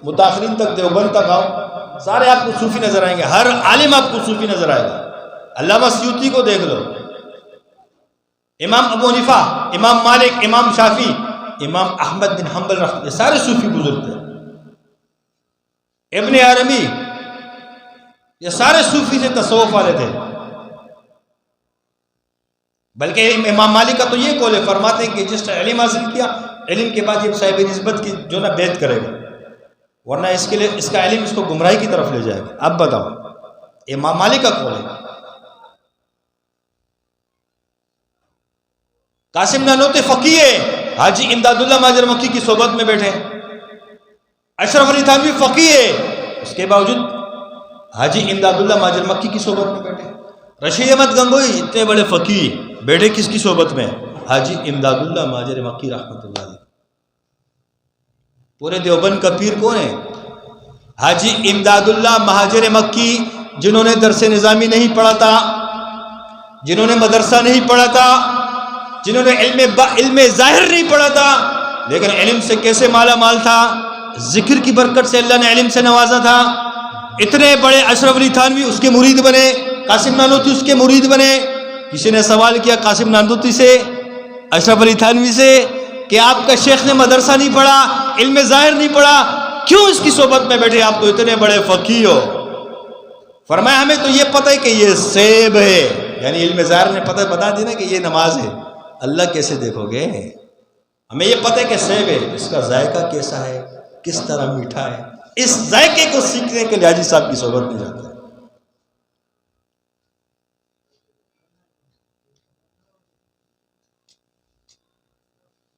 متاخرین تک، دیوبند تک آؤ، سارے آپ کو صوفی نظر آئیں گے، ہر عالم آپ کو صوفی نظر آئے گا۔ علامہ سیوطی کو دیکھ لو، امام ابو حنیفہ، امام مالک، امام شافعی، امام احمد بن حنبل رحمۃ، یہ سارے صوفی بزرگ تھے۔ ابن عربی، یہ سارے صوفی سے تصوف والے تھے۔ بلکہ امام مالک کا تو یہ قول ہے، فرماتے ہیں کہ جس نے علم حاصل کیا، علم کے بعد یہ صاحب نسبت کی جو نا بیعت کرے گا، ورنہ اس کے لیے اس کا علم اس کو گمراہی کی طرف لے جائے گا۔ اب بتاؤ، امام مالک کا قول ہے۔ قاسم نانوتوی فقیہ ہے، حاجی امداد اللہ مہاجر مکی کی صحبت میں بیٹھے۔ اشرف علی تھانوی فقیہ ہے، اس کے باوجود حاجی امداد اللہ مہاجر مکی کی صحبت میں بیٹھے۔ رشید احمد گنگوئی اتنے بڑے فقیہ بیٹھے کس کی صحبت میں؟ حاجی امداد اللہ مہاجر مکی رحمۃ اللہ علیہ۔ پورے دیوبند کا پیر کون ہے؟ حاجی امداد اللہ مہاجر مکی، جنہوں نے درس نظامی نہیں پڑھا تھا، جنہوں نے مدرسہ نہیں پڑھا تھا، جنہوں نے علم ظاہر نہیں پڑھا تھا، لیکن علم سے کیسے مالا مال تھا؟ ذکر کی برکت سے اللہ نے علم سے نوازا تھا۔ اتنے بڑے اشرف علی تھانوی اس کے مرید بنے، قاسم نانوتوی اس کے مرید بنے۔ کسی نے سوال کیا قاسم نانوتوی سے، اشرف علی تھانوی سے، کہ آپ کا شیخ نے مدرسہ نہیں پڑھا، علم ظاہر نہیں پڑھا، کیوں اس کی صحبت میں بیٹھے؟ آپ تو اتنے بڑے فقیہ ہو۔ فرمایا ہمیں تو یہ پتہ ہے کہ یہ سیب ہے، یعنی علم ظاہر نے پتہ بتا دی نا کہ یہ نماز ہے، اللہ کیسے دیکھو گے؟ ہمیں یہ پتہ ہے کہ سیب ہے، اس کا ذائقہ کیسا ہے، کس طرح میٹھا ہے، اس ذائقے کو سیکھنے کے لیے حاجی صاحب کی صحبت میں جاتے ہیں۔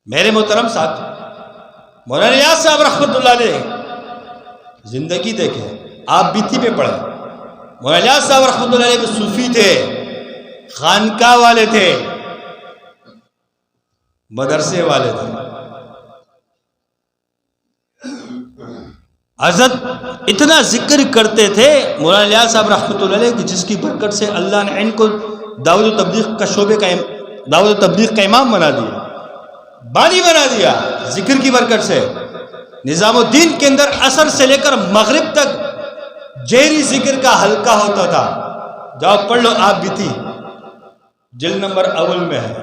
میرے محترم ساتھ مولانا الیاس صاحب رحمۃ اللہ علیہ زندگی دیکھیں، آپ بیتی پہ پڑھیں۔ مولانا الیاس صاحب رحمۃ اللہ علیہ کے صوفی تھے، خانقاہ والے تھے، مدرسے والے تھے۔ حضرت اتنا ذکر کرتے تھے مولانا الیاس صاحب رحمۃ اللہ علیہ کہ جس کی برکت سے اللہ نے ان کو دعوت و تبلیغ کا شعبے کا دعوت و تبلیغ کا امام بنا دیا، بانی بنا دیا ذکر کی برکت سے۔ نظام الدین کے اندر عصر سے لے کر مغرب تک جہری ذکر کا حلقہ ہوتا تھا۔ جاؤ پڑھ لو، آپ بھی تھی، جلد نمبر اول میں ہے،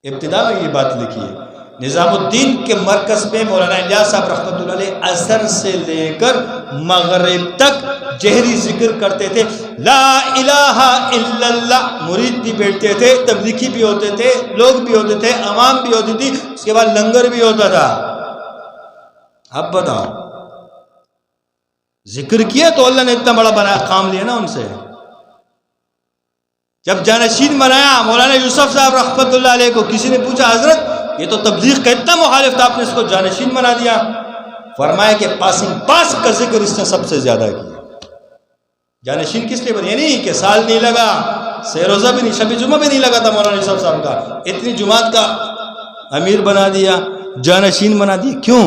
ابتدا میں یہ بات لکھی ہے۔ نظام الدین کے مرکز پہ مولانا الیاس صاحب رحمۃ اللہ علیہ عصر سے لے کر مغرب تک جہری ذکر کرتے تھے، لا الہ الا اللہ۔ مرید بھی بیٹھتے تھے، تبلیغی بھی ہوتے تھے، لوگ بھی ہوتے تھے، عوام بھی ہوتی تھی، اس کے بعد لنگر بھی ہوتا تھا۔ اب بتاؤ، ذکر کیا تو اللہ نے اتنا بڑا بنایا، کام لیا نا ان سے۔ جب جانشین بنایا مولانا یوسف صاحب رحمۃ اللہ علیہ کو، کسی نے پوچھا حضرت یہ تو تبلیغ کا اتنا مخالف تھا، آپ نے اس کو جانشین بنا دیا؟ فرمایا کہ پاسنگ پاس کا ذکر اس نے سب سے زیادہ کیا۔ جانشین کس لیے بنا؟ یہ نہیں کہ سال نہیں لگا، سہ روزہ بھی نہیں، شب جمعہ بھی نہیں لگا تھا مولانا یوسف صاحب کا، اتنی جماعت کا امیر بنا دیا، جانشین بنا دیا۔ کیوں؟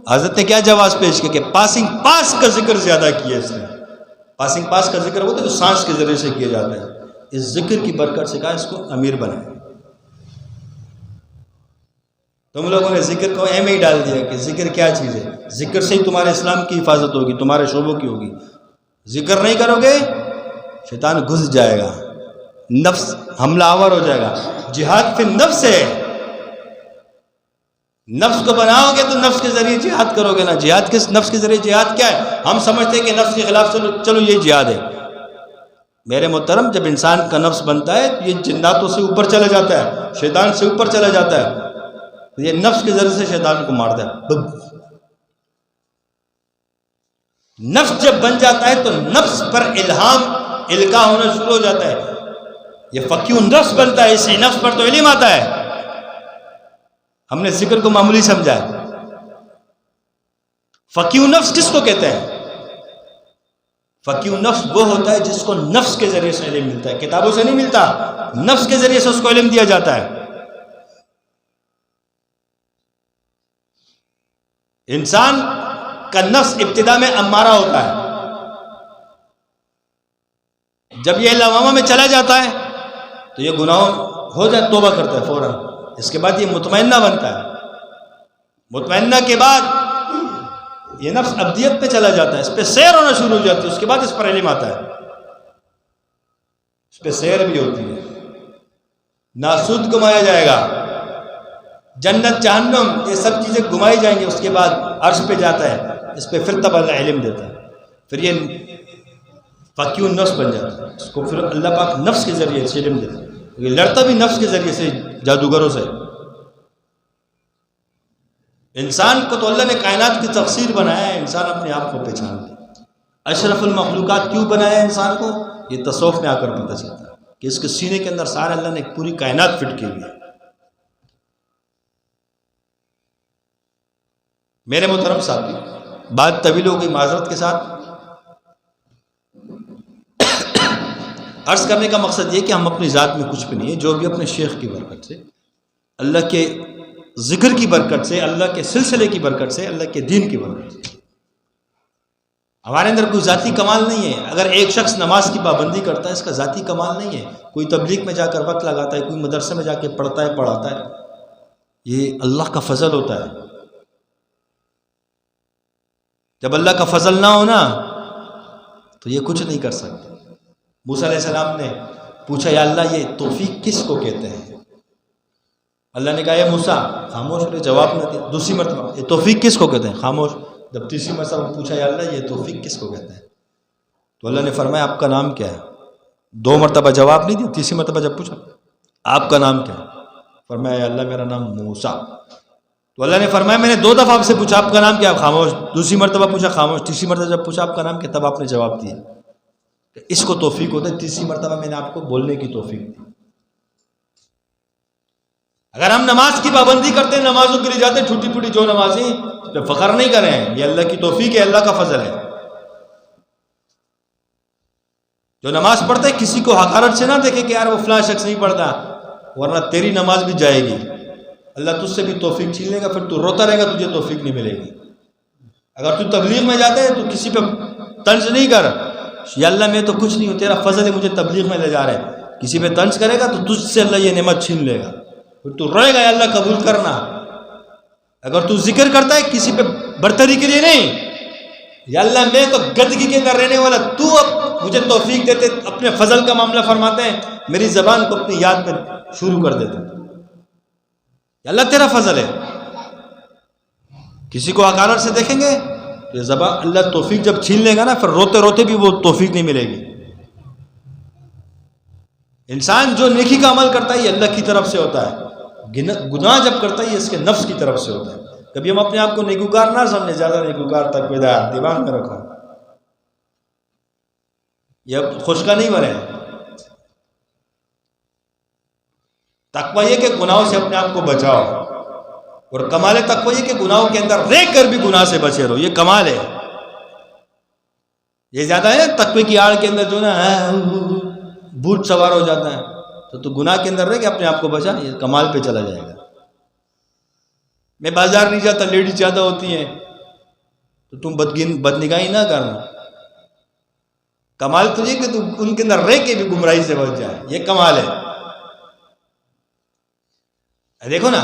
حضرت نے کیا جواز پیش کیا کہ پاسنگ پاس کا ذکر زیادہ کیا اس نے۔ پاسنگ پاس کا ذکر وہ تو جو سانس کے ذریعے سے کیا جاتا ہے، اس ذکر کی برکت سے کہا اس کو امیر بنائے۔ تم لوگوں نے ذکر کو ایم ہی ڈال دیا کہ ذکر کیا چیز ہے، ذکر سے ہی تمہارے اسلام کی حفاظت ہوگی، تمہارے شعبوں کی ہوگی۔ ذکر نہیں کرو گے شیطان گھس جائے گا، نفس حملہ آور ہو جائے گا۔ جہاد فی النفس ہے، نفس کو بناؤ گے تو نفس کے ذریعے جہاد کرو گے نا۔ جہاد کس نفس کے ذریعے جہاد کیا ہے؟ ہم سمجھتے ہیں کہ نفس کے خلاف چلو یہ جہاد ہے۔ میرے محترم، جب انسان کا نفس بنتا ہے تو یہ جناتوں سے اوپر چلا جاتا ہے، شیطان سے اوپر چلا جاتا ہے، یہ نفس کے ذریعے سے شیطان کو مارتا ہے۔ نفس جب بن جاتا ہے تو نفس پر الہام القاء ہونا شروع ہو جاتا ہے، یہ فقیہ نفس بنتا ہے، اس سے نفس پر تو علم آتا ہے۔ ہم نے ذکر کو معمولی سمجھا ہے۔ فقیہ نفس کس کو کہتے ہیں؟ فقیہ نفس وہ ہوتا ہے جس کو نفس کے ذریعے سے علم ملتا ہے، کتابوں سے نہیں ملتا، نفس کے ذریعے سے اس کو علم دیا جاتا ہے۔ انسان کا نفس ابتدا میں امارہ ہوتا ہے، جب یہ لوامہ میں چلا جاتا ہے تو یہ گناہ ہو جائے، توبہ کرتا ہے فوراً، اس کے بعد یہ مطمئنہ بنتا ہے، مطمئنہ کے بعد یہ نفس ابدیت پہ چلا جاتا ہے، اس پہ سیر ہونا شروع ہو جاتی ہے، اس کے بعد اس پر علم آتا ہے، اس پہ سیر بھی ہوتی ہے، ناسود گمایا جائے گا، جنت جہنم یہ سب چیزیں گمائی جائیں گی، اس کے بعد عرش پہ جاتا ہے، اس پہ پھر تب اللہ علم دیتا ہے، پھر یہ فقیہ نفس بن جاتا ہے، اس کو پھر اللہ پاک نفس کے ذریعے سے علم دیتا ہے، یہ لڑتا بھی نفس کے ذریعے سے جادوگروں سے۔ انسان کو تو اللہ نے کائنات کی تفسیر بنایا ہے، انسان اپنے آپ کو پہچان لے۔ اشرف المخلوقات کیوں بنایا ہے انسان کو؟ یہ تصوف میں آ کر پتہ چلتا ہے کہ اس کے سینے کے اندر سارا اللہ نے ایک پوری کائنات فٹ کی ہوئی ہے۔ میرے محترم ساتھی، بات طویل ہو گئی، معذرت کے ساتھ۔ عرض کرنے کا مقصد یہ کہ ہم اپنی ذات میں کچھ بھی نہیں ہے، جو بھی اپنے شیخ کی برکت سے، اللہ کے ذکر کی برکت سے، اللہ کے سلسلے کی برکت سے، اللہ کے دین کی برکت سے، ہمارے اندر کوئی ذاتی کمال نہیں ہے۔ اگر ایک شخص نماز کی پابندی کرتا ہے، اس کا ذاتی کمال نہیں ہے، کوئی تبلیغ میں جا کر وقت لگاتا ہے، کوئی مدرسے میں جا کے پڑھتا ہے پڑھاتا ہے، یہ اللہ کا فضل ہوتا ہے۔ جب اللہ کا فضل نہ ہونا تو یہ کچھ نہیں کر سکتے۔ موسیٰ علیہ السلام نے پوچھا، یا اللہ یہ توفیق کس کو کہتے ہیں؟ اللہ نے کہا، اے موسیٰ خاموش رہے، جواب نہ دیا۔ دوسری مرتبہ، یہ توفیق کس کو کہتے ہیں؟ خاموش۔ جب تیسری مرتبہ پوچھا، یا اللہ یہ توفیق کس کو کہتے ہیں؟ تو اللہ نے فرمایا، آپ کا نام کیا ہے؟ 2 مرتبہ جواب نہیں دیا، تیسری مرتبہ جب پوچھا، آپ کا نام کیا ہے؟ فرمایا، یا اللہ میرا نام موسیٰ۔ تو اللہ نے فرمایا میں نے 2 دفعہ آپ سے پوچھا آپ کا نام کیا، خاموش، دوسری مرتبہ پوچھا خاموش، تیسری مرتبہ جب پوچھا آپ کا نام کیا تب آپ نے جواب دیا. اس کو توفیق ہوتا ہے، تیسری مرتبہ میں نے آپ کو بولنے کی توفیق دی. اگر ہم نماز کی پابندی کرتے ہیں، نمازوں کے لیے جاتے ہیں، ٹھوٹی پھوٹی جو نمازیں، تو فخر نہیں کریں، یہ اللہ کی توفیق ہے، اللہ کا فضل ہے. جو نماز پڑھتا ہے کسی کو حقارت سے نہ دیکھے کہ یار وہ فلاں شخص نہیں پڑھتا، ورنہ تیری نماز بھی جائے گی. اللہ تجھ سے بھی توفیق چھین لے گا، پھر تو روتا رہے گا، تجھے توفیق نہیں ملے گی. اگر تو تبلیغ میں جاتا ہے تو کسی پہ طنز نہیں کر، یا اللہ میں تو کچھ نہیں ہوں، تیرا فضل ہے مجھے تبلیغ میں لے جا رہے ہیں. کسی پہ طنز کرے گا تو تجھ سے اللہ یہ نعمت چھین لے گا، پھر تو روئے گا یا اللہ قبول کرنا. اگر تو ذکر کرتا ہے کسی پہ برتری کے لیے نہیں، یا اللہ میں تو گدگی کے اندر رہنے والا، تو اب مجھے توفیق دیتے، اپنے فضل کا معاملہ فرماتے ہیں، میری زبان کو اپنی یاد میں شروع کر دیتے، یا اللہ تیرا فضل ہے. کسی کو حقارت سے دیکھیں گے تو یہ زبان، اللہ توفیق جب چھین لے گا نا، پھر روتے روتے بھی وہ توفیق نہیں ملے گی. انسان جو نیکی کا عمل کرتا ہے یہ اللہ کی طرف سے ہوتا ہے، گناہ جب کرتا ہے یہ اس کے نفس کی طرف سے ہوتا ہے. کبھی ہم اپنے آپ کو نیکوکار نہ سمجھے، زیادہ نیکوکار تقویدار دماغ میں رکھو، یہ خشکا نہیں بنے. تقوی یہ کہ گناہوں سے اپنے آپ کو بچاؤ، اور کمال تقوی یہ کہ گناہوں کے اندر رہ کر بھی گناہ سے بچے رہو، یہ کمال ہے. یہ زیادہ ہے تقوی کی آڑ کے اندر جو نا بھوت سوار ہو جاتا ہے، تو گناہ کے اندر رہ کے اپنے آپ کو بچا، یہ کمال پہ چلا جائے گا. میں بازار نہیں جاتا، لیڈیز زیادہ ہوتی ہیں تو تم بدنگاہی نہ کرنا. کمال تو یہ کہ تم ان کے اندر رہ کے بھی گمراہی سے بچ جائے، یہ کمال ہے. دیکھو نا،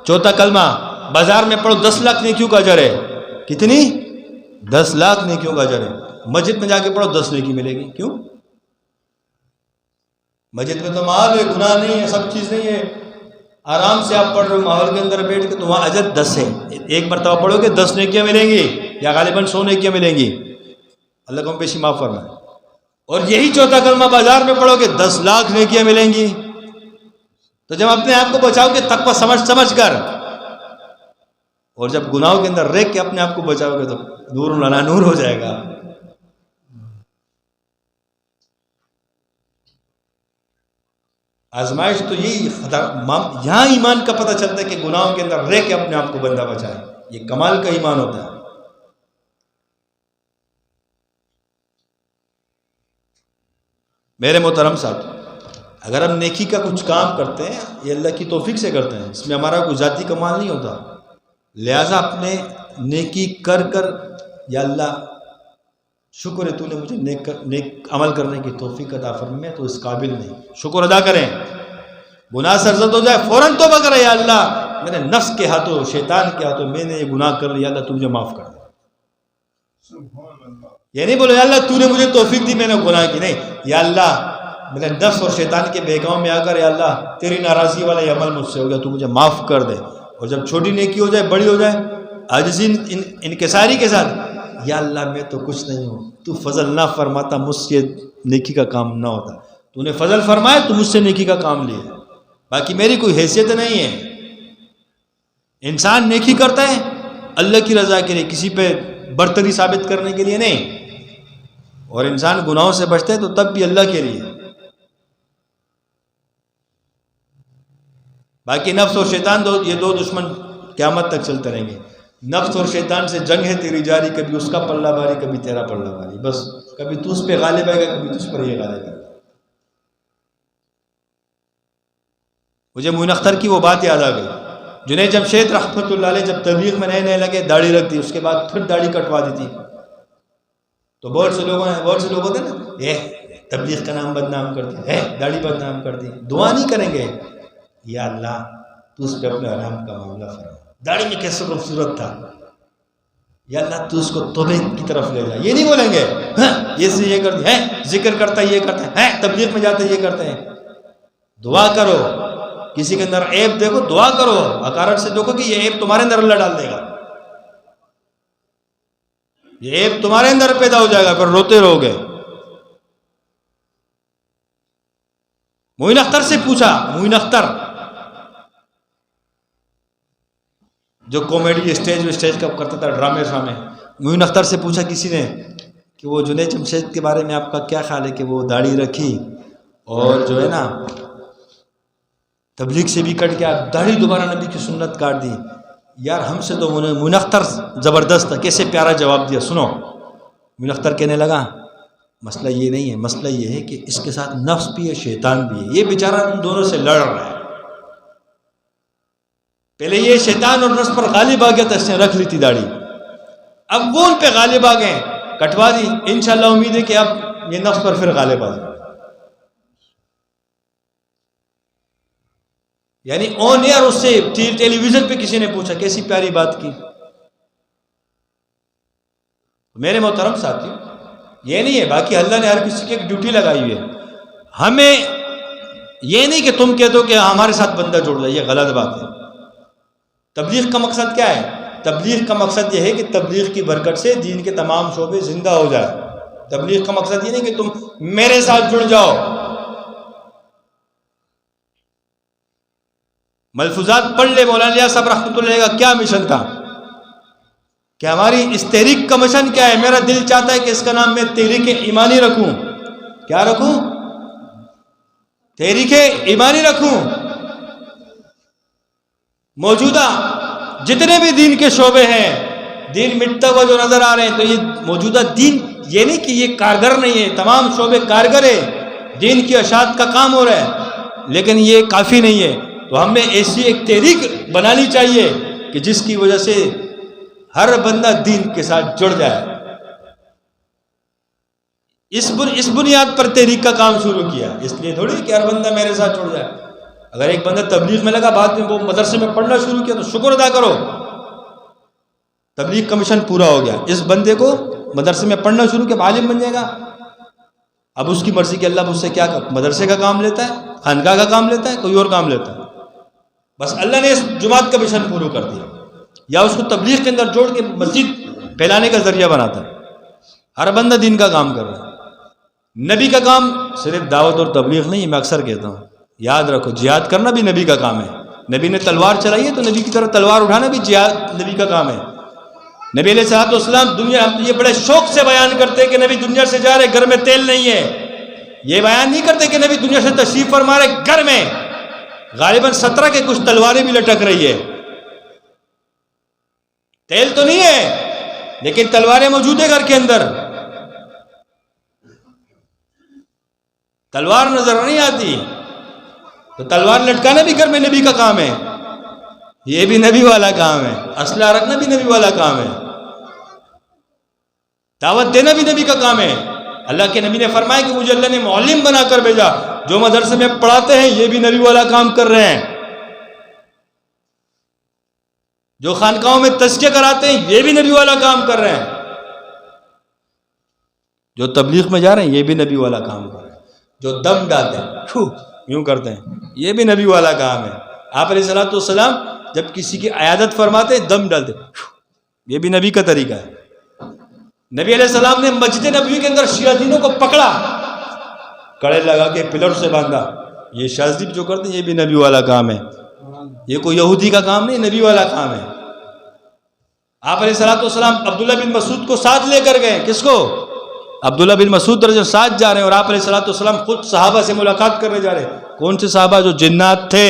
چوتھا کلمہ بازار میں پڑھو 10 لاکھ نیکیوں کا اجر ہے. کتنی؟ 10 لاکھ نیکیوں کا اجر ہے. مسجد میں جا کے پڑھو 10 نیکی ملے گی. کیوں؟ مسجد میں تو ماحول ہے، گناہ نہیں ہے، سب چیز نہیں ہے، آرام سے آپ پڑھ رہے ہو ماحول کے اندر بیٹھ کے، تو وہاں اجر 10 ہے. ایک مرتبہ پڑھو گے 10 نیکیاں ملیں گی، یا غالباً 100 نیکیاں ملیں گی. اللہ کو ہم پیشی معاف فرمائے. اور یہی چوتھا کلمہ بازار میں پڑھو گے 10 لاکھ نیکیاں ملیں گی. تو جب اپنے آپ کو بچاؤ گے تقوی سمجھ کر، اور جب گناہوں کے اندر رہ کے اپنے آپ کو بچاؤ گے تو نور لانا نور ہو جائے گا. آزمائش تو یہی یہاں ایمان کا پتہ چلتا ہے کہ گناہوں کے اندر رہ کے اپنے آپ کو بندہ بچائے، یہ کمال کا ایمان ہوتا ہے. میرے محترم ساتھ، اگر ہم نیکی کا کچھ کام کرتے ہیں یہ اللہ کی توفیق سے کرتے ہیں، اس میں ہمارا کوئی ذاتی کمال نہیں ہوتا. لہٰذا اپنے نیکی کر یا اللہ شکر ہے تو نے مجھے نیک عمل کرنے کی توفیق عطا فرمائی، میں تو اس قابل نہیں. شکر ادا کریں. گناہ سرزد ہو جائے فوراً توبہ کریں، یا اللہ میرے نفس کے ہاتھوں، شیطان کے ہاتھوں میں نے یہ گناہ کر لیا، اللہ تو مجھے معاف کر دے. یہ نہیں بولے یا اللہ تو نے مجھے توفیق دی میں نے گناہ کی، نہیں، یا اللہ میرے نفس اور شیطان کے بہکاؤ میں آ کر یا اللہ تیری ناراضی والا یہ عمل مجھ سے ہو گیا، تو مجھے معاف کر دے. اور جب چھوٹی نیکی ہو جائے، بڑی ہو جائے، عاجزی انکساری کے ساتھ، یا اللہ میں تو کچھ نہیں ہوں، تو فضل نہ فرماتا مجھ سے نیکی کا کام نہ ہوتا، تو نے فضل فرمایا تو مجھ سے نیکی کا کام لیا، باقی میری کوئی حیثیت نہیں ہے. انسان نیکی کرتا ہے اللہ کی رضا کے لیے، کسی پہ برتری ثابت کرنے کے لیے نہیں. اور انسان گناہوں سے بچتا ہے تو تب بھی اللہ کے لیے. باقی نفس اور شیطان یہ دو دشمن قیامت تک چلتے رہیں گے. نفس اور شیطان سے جنگ ہے تیری جاری، کبھی اس کا پلہ باری کبھی تیرا پلہ باری، بس کبھی تو اس پہ غالب آئے گا کبھی تجھ پر یہ غالب آئے گا. مجھے معین اختر کی وہ بات یاد آ گئی. جنید جمشید رحمۃ اللہ علیہ جب تبلیغ میں نئے لگے، داڑھی رکھ دی، اس کے بعد پھر داڑھی کٹوا دی تھی. تو بہت سے لوگ ہوتے ہیں نا، تبلیغ کا نام بدنام کر دی، داڑھی بدنام کر دی. دعا نہیں کریں گے یا اللہ تو اس پہ اپنے آرام کا معاملہ فرما، داڑھی میں کیسے خوبصورت تھا، یا اللہ تو اس کو توبہ کی طرف لے جا. یہ نہیں بولیں گے یہ سے یہ کرتے ہیں، ذکر کرتا ہے یہ کرتے ہیں، تبلیغ میں جاتے یہ کرتے ہیں. دعا کرو، کسی کے اندر عیب دیکھو دعا کرو، حقارت سے دیکھو کہ یہ عیب تمہارے اندر اللہ ڈال دے گا، یہ عیب تمہارے اندر پیدا ہو جائے گا، پھر روتے رہو گے. معین اختر سے پوچھا، معین اختر جو کامیڈی اسٹیج کا کرتا تھا، ڈرامے. معین اختر سے پوچھا کسی نے کہ وہ جنید جمشید کے بارے میں آپ کا کیا خیال ہے کہ وہ داڑھی رکھی اور جو ہے نا تبلیغ سے بھی کٹ گیا، داڑھی دوبارہ نبی کی سنت کاٹ دی. یار ہم سے تو معین اختر زبردست تھا، کیسے پیارا جواب دیا. سنو، معین اختر کہنے لگا مسئلہ یہ نہیں ہے، مسئلہ یہ ہے کہ اس کے ساتھ نفس بھی ہے، شیطان بھی ہے. یہ بیچارہ ان دونوں سے لڑ رہا ہے. پہلے یہ شیطان اور نفس پر غالب آ گیا تھا، اس نے رکھ لی تھی داڑھی. اب وہ ان پہ غالب آ گئے، کٹوا دی. انشاءاللہ امید ہے کہ اب یہ نفس پر پھر غالب آ جائے. یعنی آن ایئر اس سے ٹیلی ویژن پہ کسی نے پوچھا، کیسی پیاری بات کی. میرے محترم ساتھیو، یہ نہیں ہے، باقی اللہ نے ہر کسی کی ایک ڈیوٹی لگائی ہوئی ہے. ہمیں یہ نہیں کہ تم کہہ دو کہ ہمارے ساتھ بندہ جڑ جائے، یہ غلط بات ہے. تبلیغ کا مقصد کیا ہے؟ تبلیغ کا مقصد یہ ہے کہ تبلیغ کی برکت سے دین کے تمام شعبے زندہ ہو جائے. تبلیغ کا مقصد یہ نہیں کہ تم میرے ساتھ جڑ جاؤ. ملفوظات پڑھ لے. مولانا الیاس صاحب رحمۃ اللہ علیہ کا کیا مشن تھا کہ ہماری اس تحریک کا مشن کیا ہے؟ میرا دل چاہتا ہے کہ اس کا نام میں تحریک ایمانی رکھوں. کیا رکھوں؟ تحریک ایمانی رکھوں. موجودہ جتنے بھی دین کے شعبے ہیں، دین مٹتا ہوا جو نظر آ رہے ہیں، تو یہ موجودہ دین یہ نہیں کہ یہ کارگر نہیں ہے، تمام شعبے کارگر ہے، دین کی اشاعت کا کام ہو رہا ہے، لیکن یہ کافی نہیں ہے. تو ہمیں ایسی ایک تحریک بنانی چاہیے کہ جس کی وجہ سے ہر بندہ دین کے ساتھ جڑ جائے. اس بنیاد پر تحریک کا کام شروع کیا. اس لیے تھوڑی کہ ہر بندہ میرے ساتھ جڑ جائے. اگر ایک بندہ تبلیغ میں لگا، بعد میں وہ مدرسے میں پڑھنا شروع کیا، تو شکر ادا کرو، تبلیغ کا مشن پورا ہو گیا. اس بندے کو مدرسے میں پڑھنا شروع کیا، عالم بن جائے گا. اب اس کی مرضی کہ اللہ مجھ سے کیا مدرسے کا کام لیتا ہے، خانقاہ کا کام لیتا ہے، کوئی اور کام لیتا ہے. بس اللہ نے اس جماعت کا مشن پورا کر دیا، یا اس کو تبلیغ کے اندر جوڑ کے مسجد پھیلانے کا ذریعہ بناتا ہے. ہر بندہ دین کا کام کر رہا ہے. نبی کا کام صرف دعوت اور تبلیغ نہیں. میں اکثر کہتا ہوں، یاد رکھو، جہاد کرنا بھی نبی کا کام ہے. نبی نے تلوار چلائی ہے تو نبی کی طرف تلوار اٹھانا بھی جہاد نبی کا کام ہے. نبی علیہ الصلوۃ والسلام دنیا، ہم یہ بڑے شوق سے بیان کرتے ہیں کہ نبی دنیا سے جا رہے، گھر میں تیل نہیں ہے. یہ بیان نہیں کرتے کہ نبی دنیا سے تشریف فرما رہے، گھر میں غالباً 17 کے کچھ تلواریں بھی لٹک رہی ہے. تیل تو نہیں ہے لیکن تلواریں موجود ہے گھر کے اندر. تلوار نظر نہیں آتی تو تلوار لٹکانا بھی گھر میں نبی کا کام ہے. یہ بھی نبی والا کام ہے. اسلحہ رکھنا بھی نبی والا کام ہے. دعوت دینا بھی نبی کا کام ہے. اللہ کے نبی نے فرمایا کہ مجھے اللہ نے معلم بنا کر بھیجا. جو مدرسے میں پڑھاتے ہیں یہ بھی نبی والا کام کر رہے ہیں. جو خانقاہوں میں تزکیہ کراتے ہیں یہ بھی نبی والا کام کر رہے ہیں. جو تبلیغ میں جا رہے ہیں یہ بھی نبی والا کام کر رہے ہیں. جو دم ڈالتے ہیں، یوں کرتے ہیں، یہ بھی نبی والا کام ہے. آپ علیہ الصلوۃ والسلام جب کسی کی عیادت فرماتے ہیں دم ڈالتے، یہ بھی نبی کا طریقہ ہے. نبی علیہ السلام نے مسجد نبوی کے اندر شیاطینوں کو پکڑا، کڑے لگا کے پلر سے باندھا. یہ شاذب جو کرتے ہیں یہ بھی نبی والا کام ہے. یہ کوئی یہودی کا کام نہیں، نبی والا کام ہے. آپ علیہ الصلوۃ والسلام عبداللہ بن مسعود کو ساتھ لے کر گئے. کس کو؟ عبداللہ بن مسعود رضی اللہ ساتھ جا رہے ہیں. اور آپ علیہ الصلوۃ والسلام خود صحابہ سے ملاقات کرنے جا رہے ہیں. کون سے صحابہ؟ جو جنات تھے.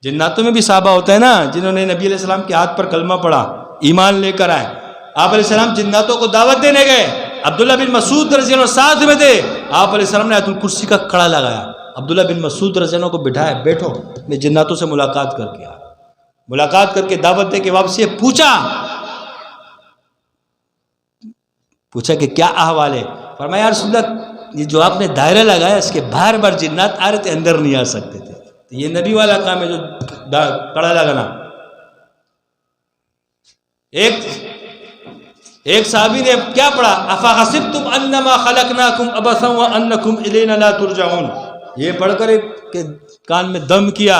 جناتوں میں بھی صحابہ ہوتے ہیں نا، جنہوں نے نبی علیہ السلام کے ہاتھ پر کلمہ پڑھا، ایمان لے کر آئے. آپ علیہ السلام جناتوں کو دعوت دینے گئے. عبداللہ بن مسعود رضی اللہ ساتھ میں تھے. آپ علیہ السلام نے آیت الکرسی کا کڑا لگایا، عبداللہ بن مسعود رضی اللہ کو بٹھایا، بیٹھو میں جناتوں سے ملاقات کر کے آیا. ملاقات کر کے دعوت دے کے واپسی پوچھا کہ کیا احوال ہے؟ فرمایا یا رسول اللہ، یہ جو آپ نے دائرہ لگایا اس کے بار بار جنات آ رہے تھے، اندر نہیں آ سکتے تھے. تو یہ نبی والا کام ہے جو کڑا لگانا. ایک صحابی نے کیا پڑھا؟ افحسبتم انما خلقناکم عبثا وانکم الینا لا ترجعون. یہ پڑھ کر کہ کان میں دم کیا.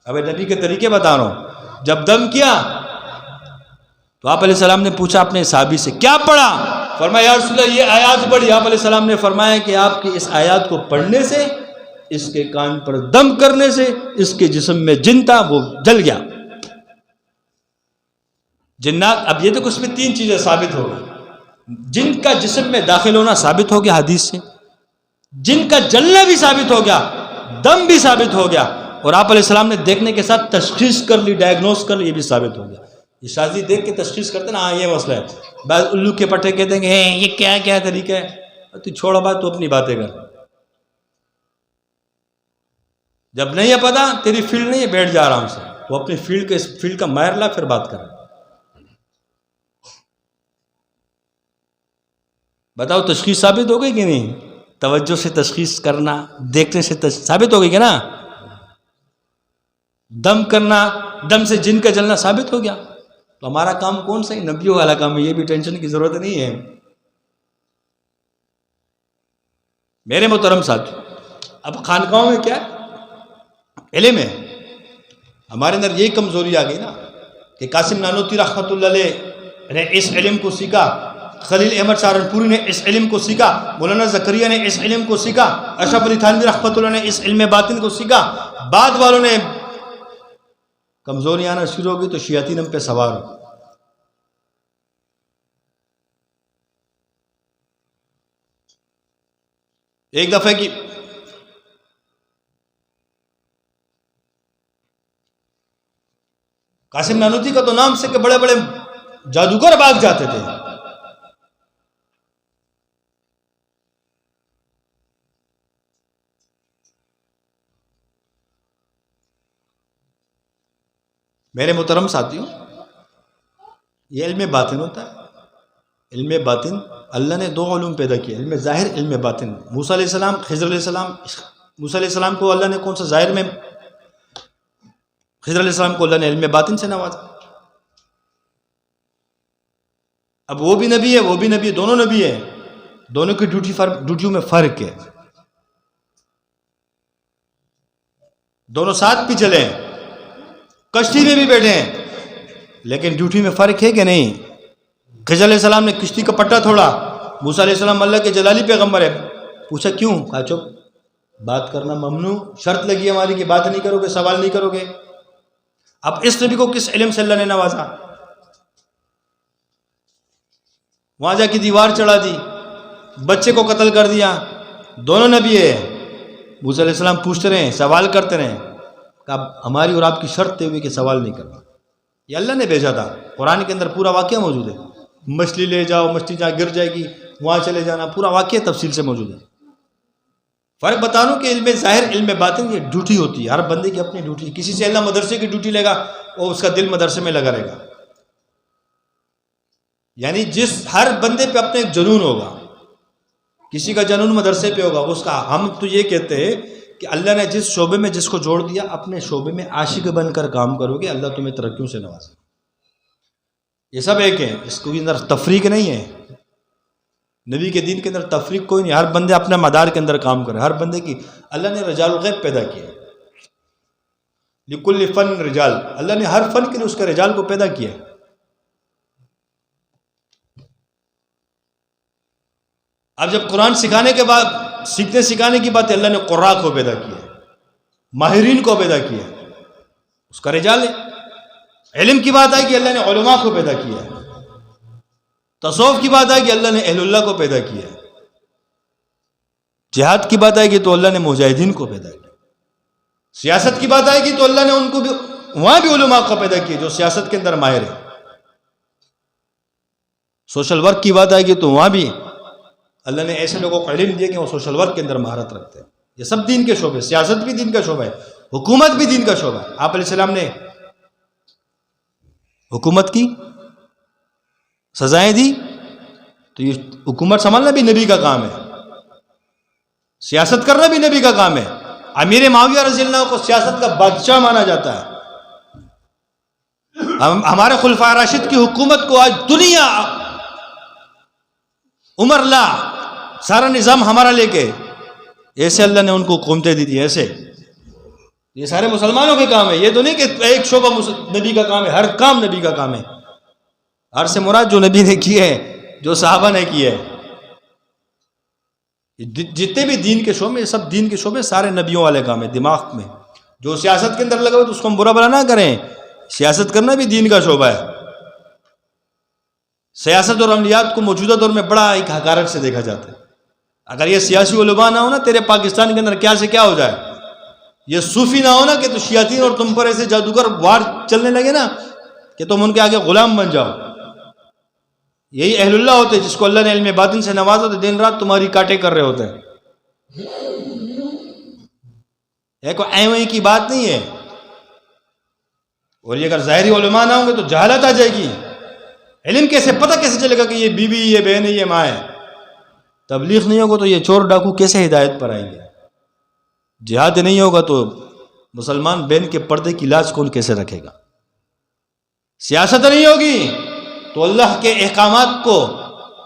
اب نبی کے طریقے بتا رہا ہوں. جب دم کیا تو آپ علیہ السلام نے پوچھا اپنے صحابی سے کیا پڑھا؟ فرمایا یا رسول اللہ یہ آیات پڑھی. آپ علیہ السلام نے فرمایا کہ آپ کی اس آیات کو پڑھنے سے، اس کے کان پر دم کرنے سے اس کے جسم میں جن تھا وہ جل گیا. جنات، اب یہ تو اس میں 3 چیزیں ثابت ہو گئی. جن کا جسم میں داخل ہونا ثابت ہو گیا حدیث سے، جن کا جلنا بھی ثابت ہو گیا، دم بھی ثابت ہو گیا، اور آپ علیہ السلام نے دیکھنے کے ساتھ تشخیص کر لی، ڈائگنوز کر لی، یہ بھی ثابت ہو گیا. یہ شاذی دیکھ کے تشخیص کرتے نا، ہاں یہ مسئلہ ہے. بعض الو کے پٹھے کہتے ہیں کہ یہ کیا طریقہ ہے. تو چھوڑا بات، تو اپنی باتیں کر. جب نہیں ہے پتہ، تیری فیلڈ نہیں ہے، بیٹھ جا آرام سے. وہ اپنی فیلڈ کا ماہر لا، پھر بات کر. بتاؤ تشخیص ثابت ہو گئی کہ نہیں؟ توجہ سے تشخیص کرنا، دیکھنے سے ثابت ہو گئی کہ نا؟ دم کرنا، دم سے جن کا جلنا ثابت ہو گیا. تو ہمارا کام کون سا ہے؟ نبیوں والا کام ہے. یہ بھی ٹینشن کی ضرورت نہیں ہے. میرے محترم ساتھی، اب خانقاہوں میں کیا ہے؟ علم ہے. ہمارے اندر یہی کمزوری آ گئی نا کہ قاسم نانوتوی رحمۃ اللہ علیہ نے اس علم کو سیکھا، خلیل احمد سہارنپوری نے اس علم کو سیکھا، مولانا زکریا نے اس علم کو سیکھا، اشرف علی تھانوی رحمۃ اللہ نے اس علم باطن کو سیکھا. بعد والوں نے کمزوری آنا شروع ہو گئی تو شیاطین ہم پہ سوار ہو. ایک دفعہ کی قاسم نانوتوی کا تو نام سے کہ بڑے بڑے جادوگر بھاگ جاتے تھے. میرے محترم ساتھیوں، یہ علم باطن ہوتا ہے. علم باطن اللہ نے 2 علوم پیدا کیے، علم ظاہر، علم باطن. موسیٰ علیہ السلام، خضر علیہ السلام. موسیٰ علیہ السلام کو اللہ نے کون سا ظاہر میں، خضر علیہ السلام کو اللہ نے علم باطن سے نوازا. اب وہ بھی نبی ہے، وہ بھی نبی ہے، دونوں نبی ہیں. دونوں کی ڈیوٹیوں میں فرق ہے. دونوں ساتھ بھی چلے ہیں، کشتی میں بھی بیٹھے ہیں، لیکن ڈیوٹی میں فرق ہے کہ نہیں؟ خضر علیہ السلام نے کشتی کا پٹا توڑا. موسیٰ علیہ السلام اللہ کے جلالی پیغمبر ہے. پوچھا کیوں؟ کہا چپ، بات کرنا ممنوع، شرط لگی ہماری کہ بات نہیں کرو گے، سوال نہیں کرو گے. اب اس نبی کو کس علم سے اللہ نے نوازا؟ وہاں جا کے دیوار چڑھا دی، بچے کو قتل کر دیا. دونوں نبی ہے. موسیٰ علیہ السلام پوچھتے رہے، سوال کرتے رہے. کہ ہماری اور آپ کی شرط ہوئی کہ سوال نہیں کرنا. یہ اللہ نے بھیجا تھا. قرآن کے اندر پورا واقعہ موجود ہے. مچھلی لے جاؤ، مچھلی جہاں گر جائے گی وہاں چلے جانا، پورا واقعہ تفصیل سے موجود ہے. فرق بتا دوں کہ علم ظاہر، علم باطن یہ ڈیوٹی ہوتی ہے. ہر بندے کی اپنی ڈیوٹی. کسی سے اللہ مدرسے کی ڈیوٹی لے گا اور اس کا دل مدرسے میں لگا رہے گا. یعنی ہر بندے پہ اپنے ایک جنون ہوگا. کسی کا جنون مدرسے پہ ہوگا اس کا. ہم تو یہ کہتے ہیں کہ اللہ نے جس شعبے میں جس کو جوڑ دیا، اپنے شعبے میں عاشق بن کر کام کرو گے، اللہ تمہیں ترقیوں سے نوازے. یہ سب ایک ہے، اس کے اندر تفریق نہیں ہے. نبی کے دین کے اندر تفریق کوئی نہیں. ہر بندے اپنے مدار کے اندر کام کرے. ہر بندے کی اللہ نے رجال الغیب پیدا کیا. لکل فن رجال، اللہ نے ہر فن کے لیے اس کے رجال کو پیدا کیا. اب جب قرآن سکھانے کے بعد، سیکھنے سکھانے کی بات ہے، اللہ نے قراء کو پیدا کیا، ماہرین کو پیدا کیا، اس کا رجال ہے. علم کی بات آئے کہ اللہ نے علماء کو پیدا کیا. تصوف کی بات آئے کہ اللہ نے اہل اللہ کو پیدا کیا. جہاد کی بات آئے گی تو اللہ نے مجاہدین کو پیدا کیا. سیاست کی بات آئے گی تو اللہ نے ان کو بھی، وہاں بھی علماء کو پیدا کیا جو سیاست کے اندر ماہر ہے. سوشل ورک کی بات آئے گی تو وہاں بھی اللہ نے ایسے لوگوں کو علم دیا کہ وہ سوشل ورک کے اندر مہارت رکھتے ہیں. یہ سب دین کے شعبے. سیاست بھی دین کا شعبہ ہے، حکومت بھی دین کا شعبہ ہے. آپ علیہ السلام نے حکومت کی، سزائیں دی، تو یہ حکومت سنبھالنا بھی نبی کا کام ہے. سیاست کرنا بھی نبی کا کام ہے. امیر معاویہ رضی اللہ عنہ کو سیاست کا بادشاہ مانا جاتا ہے. ہمارے خلفائے راشد کی حکومت کو آج دنیا، عمر لا، سارا نظام ہمارا لے کے، ایسے اللہ نے ان کو حکومتیں دی تھی. ایسے یہ سارے مسلمانوں کے کام ہے. یہ تو نہیں کہ ایک شعبہ نبی کا کام ہے. ہر کام نبی کا کام ہے. ہر سے مراد جو نبی نے کیے ہیں، جو صحابہ نے کیے ہیں. جتنے بھی دین کے شعبے، سب دین کے شعبے سارے نبیوں والے کام ہے. دماغ میں جو سیاست کے اندر لگا ہو تو اس کو ہم برا بلا نہ کریں. سیاست کرنا بھی دین کا شعبہ ہے. سیاست اور عملیات کو موجودہ دور میں بڑا ایک حقارت سے دیکھا جاتا ہے. اگر یہ سیاسی علماء نہ ہو نا تیرے پاکستان کے اندر کیا سے کیا ہو جائے، یہ صوفی نہ ہو نا کہ تو شیاطین اور تم پر ایسے جادوگر وار چلنے لگے نا کہ تم ان کے آگے غلام بن جاؤ. یہی اہل اللہ ہوتے جس کو اللہ نے علم باطن سے نوازا تو دن رات تمہاری کاٹے کر رہے ہوتے ہیں. یہ کوئی ایویں کی بات نہیں ہے. اور یہ اگر ظاہری علماء نہ ہوں گے تو جہالت آ جائے گی. علم کیسے پتہ کیسے چلے گا کہ یہ بیوی یہ بہن یہ ماں ہے؟ تبلیغ نہیں ہوگا تو یہ چور ڈاکو کیسے ہدایت پر آئیں گے؟ جہاد نہیں ہوگا تو مسلمان بہن کے پردے کی لاج کون کیسے رکھے گا؟ سیاست نہیں ہوگی تو اللہ کے احکامات کو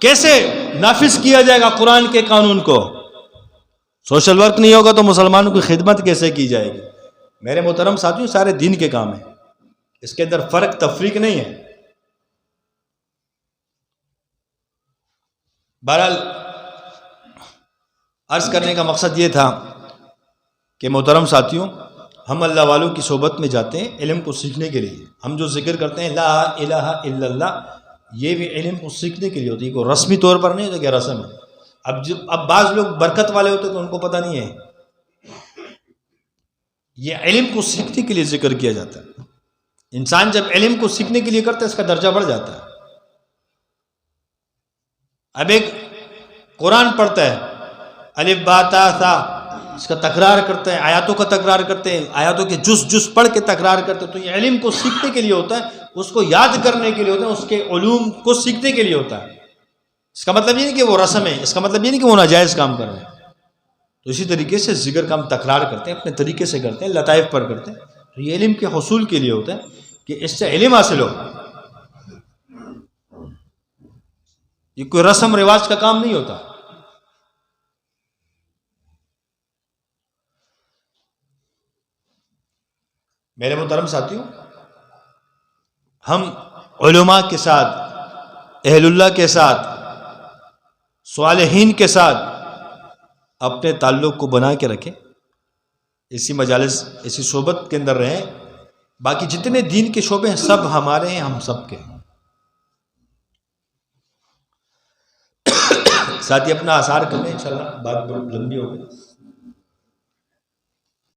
کیسے نافذ کیا جائے گا؟ قرآن کے قانون کو. سوشل ورک نہیں ہوگا تو مسلمانوں کی خدمت کیسے کی جائے گی؟ میرے محترم ساتھیوں، سارے دین کے کام ہیں، اس کے اندر فرق تفریق نہیں ہے. بہرحال عرض کرنے کا مقصد یہ تھا کہ محترم ساتھیوں، ہم اللہ والوں کی صحبت میں جاتے ہیں علم کو سیکھنے کے لیے. ہم جو ذکر کرتے ہیں لا الہ الا اللہ، یہ بھی علم کو سیکھنے کے لیے ہوتی ہے، کوئی رسمی طور پر نہیں ہوتا کہ رسم ہے. اب بعض لوگ برکت والے ہوتے تو ان کو پتہ نہیں ہے. یہ علم کو سیکھنے کے لیے ذکر کیا جاتا ہے. انسان جب علم کو سیکھنے کے لیے کرتا ہے اس کا درجہ بڑھ جاتا ہے. اب ایک قرآن پڑھتا ہے الف با تا ثا، اس کا تکرار کرتے ہیں، آیاتوں کا تکرار کرتے ہیں، آیاتوں کے جز پڑھ کے تکرار کرتے ہیں، تو یہ علم کو سیکھنے کے لیے ہوتا ہے، اس کو یاد کرنے کے لیے ہوتا ہے، اس کے علوم کو سیکھنے کے لیے ہوتا ہے. اس کا مطلب یہ نہیں کہ وہ رسم ہے، اس کا مطلب یہ نہیں کہ وہ ناجائز کام کر رہے ہیں. تو اسی طریقے سے ذکر کا ہم تکرار کرتے ہیں، اپنے طریقے سے کرتے ہیں، لطائف پر کرتے ہیں. تو یہ علم کے حصول کے لیے ہوتا ہے کہ اس سے علم حاصل ہو. یہ کوئی رسم رواج کا کام نہیں ہوتا. میرے محترم ساتھیوں، ہم علماء کے ساتھ، اہل اللہ کے ساتھ، صالحین کے ساتھ اپنے تعلق کو بنا کے رکھیں. اسی مجالس، اسی صحبت کے اندر رہیں. باقی جتنے دین کے شعبے ہیں سب ہمارے ہیں، ہم سب کے ہیں. ساتھ ہی اپنا آثار کریں، انشاءاللہ بات بہت لمبی ہو گئی.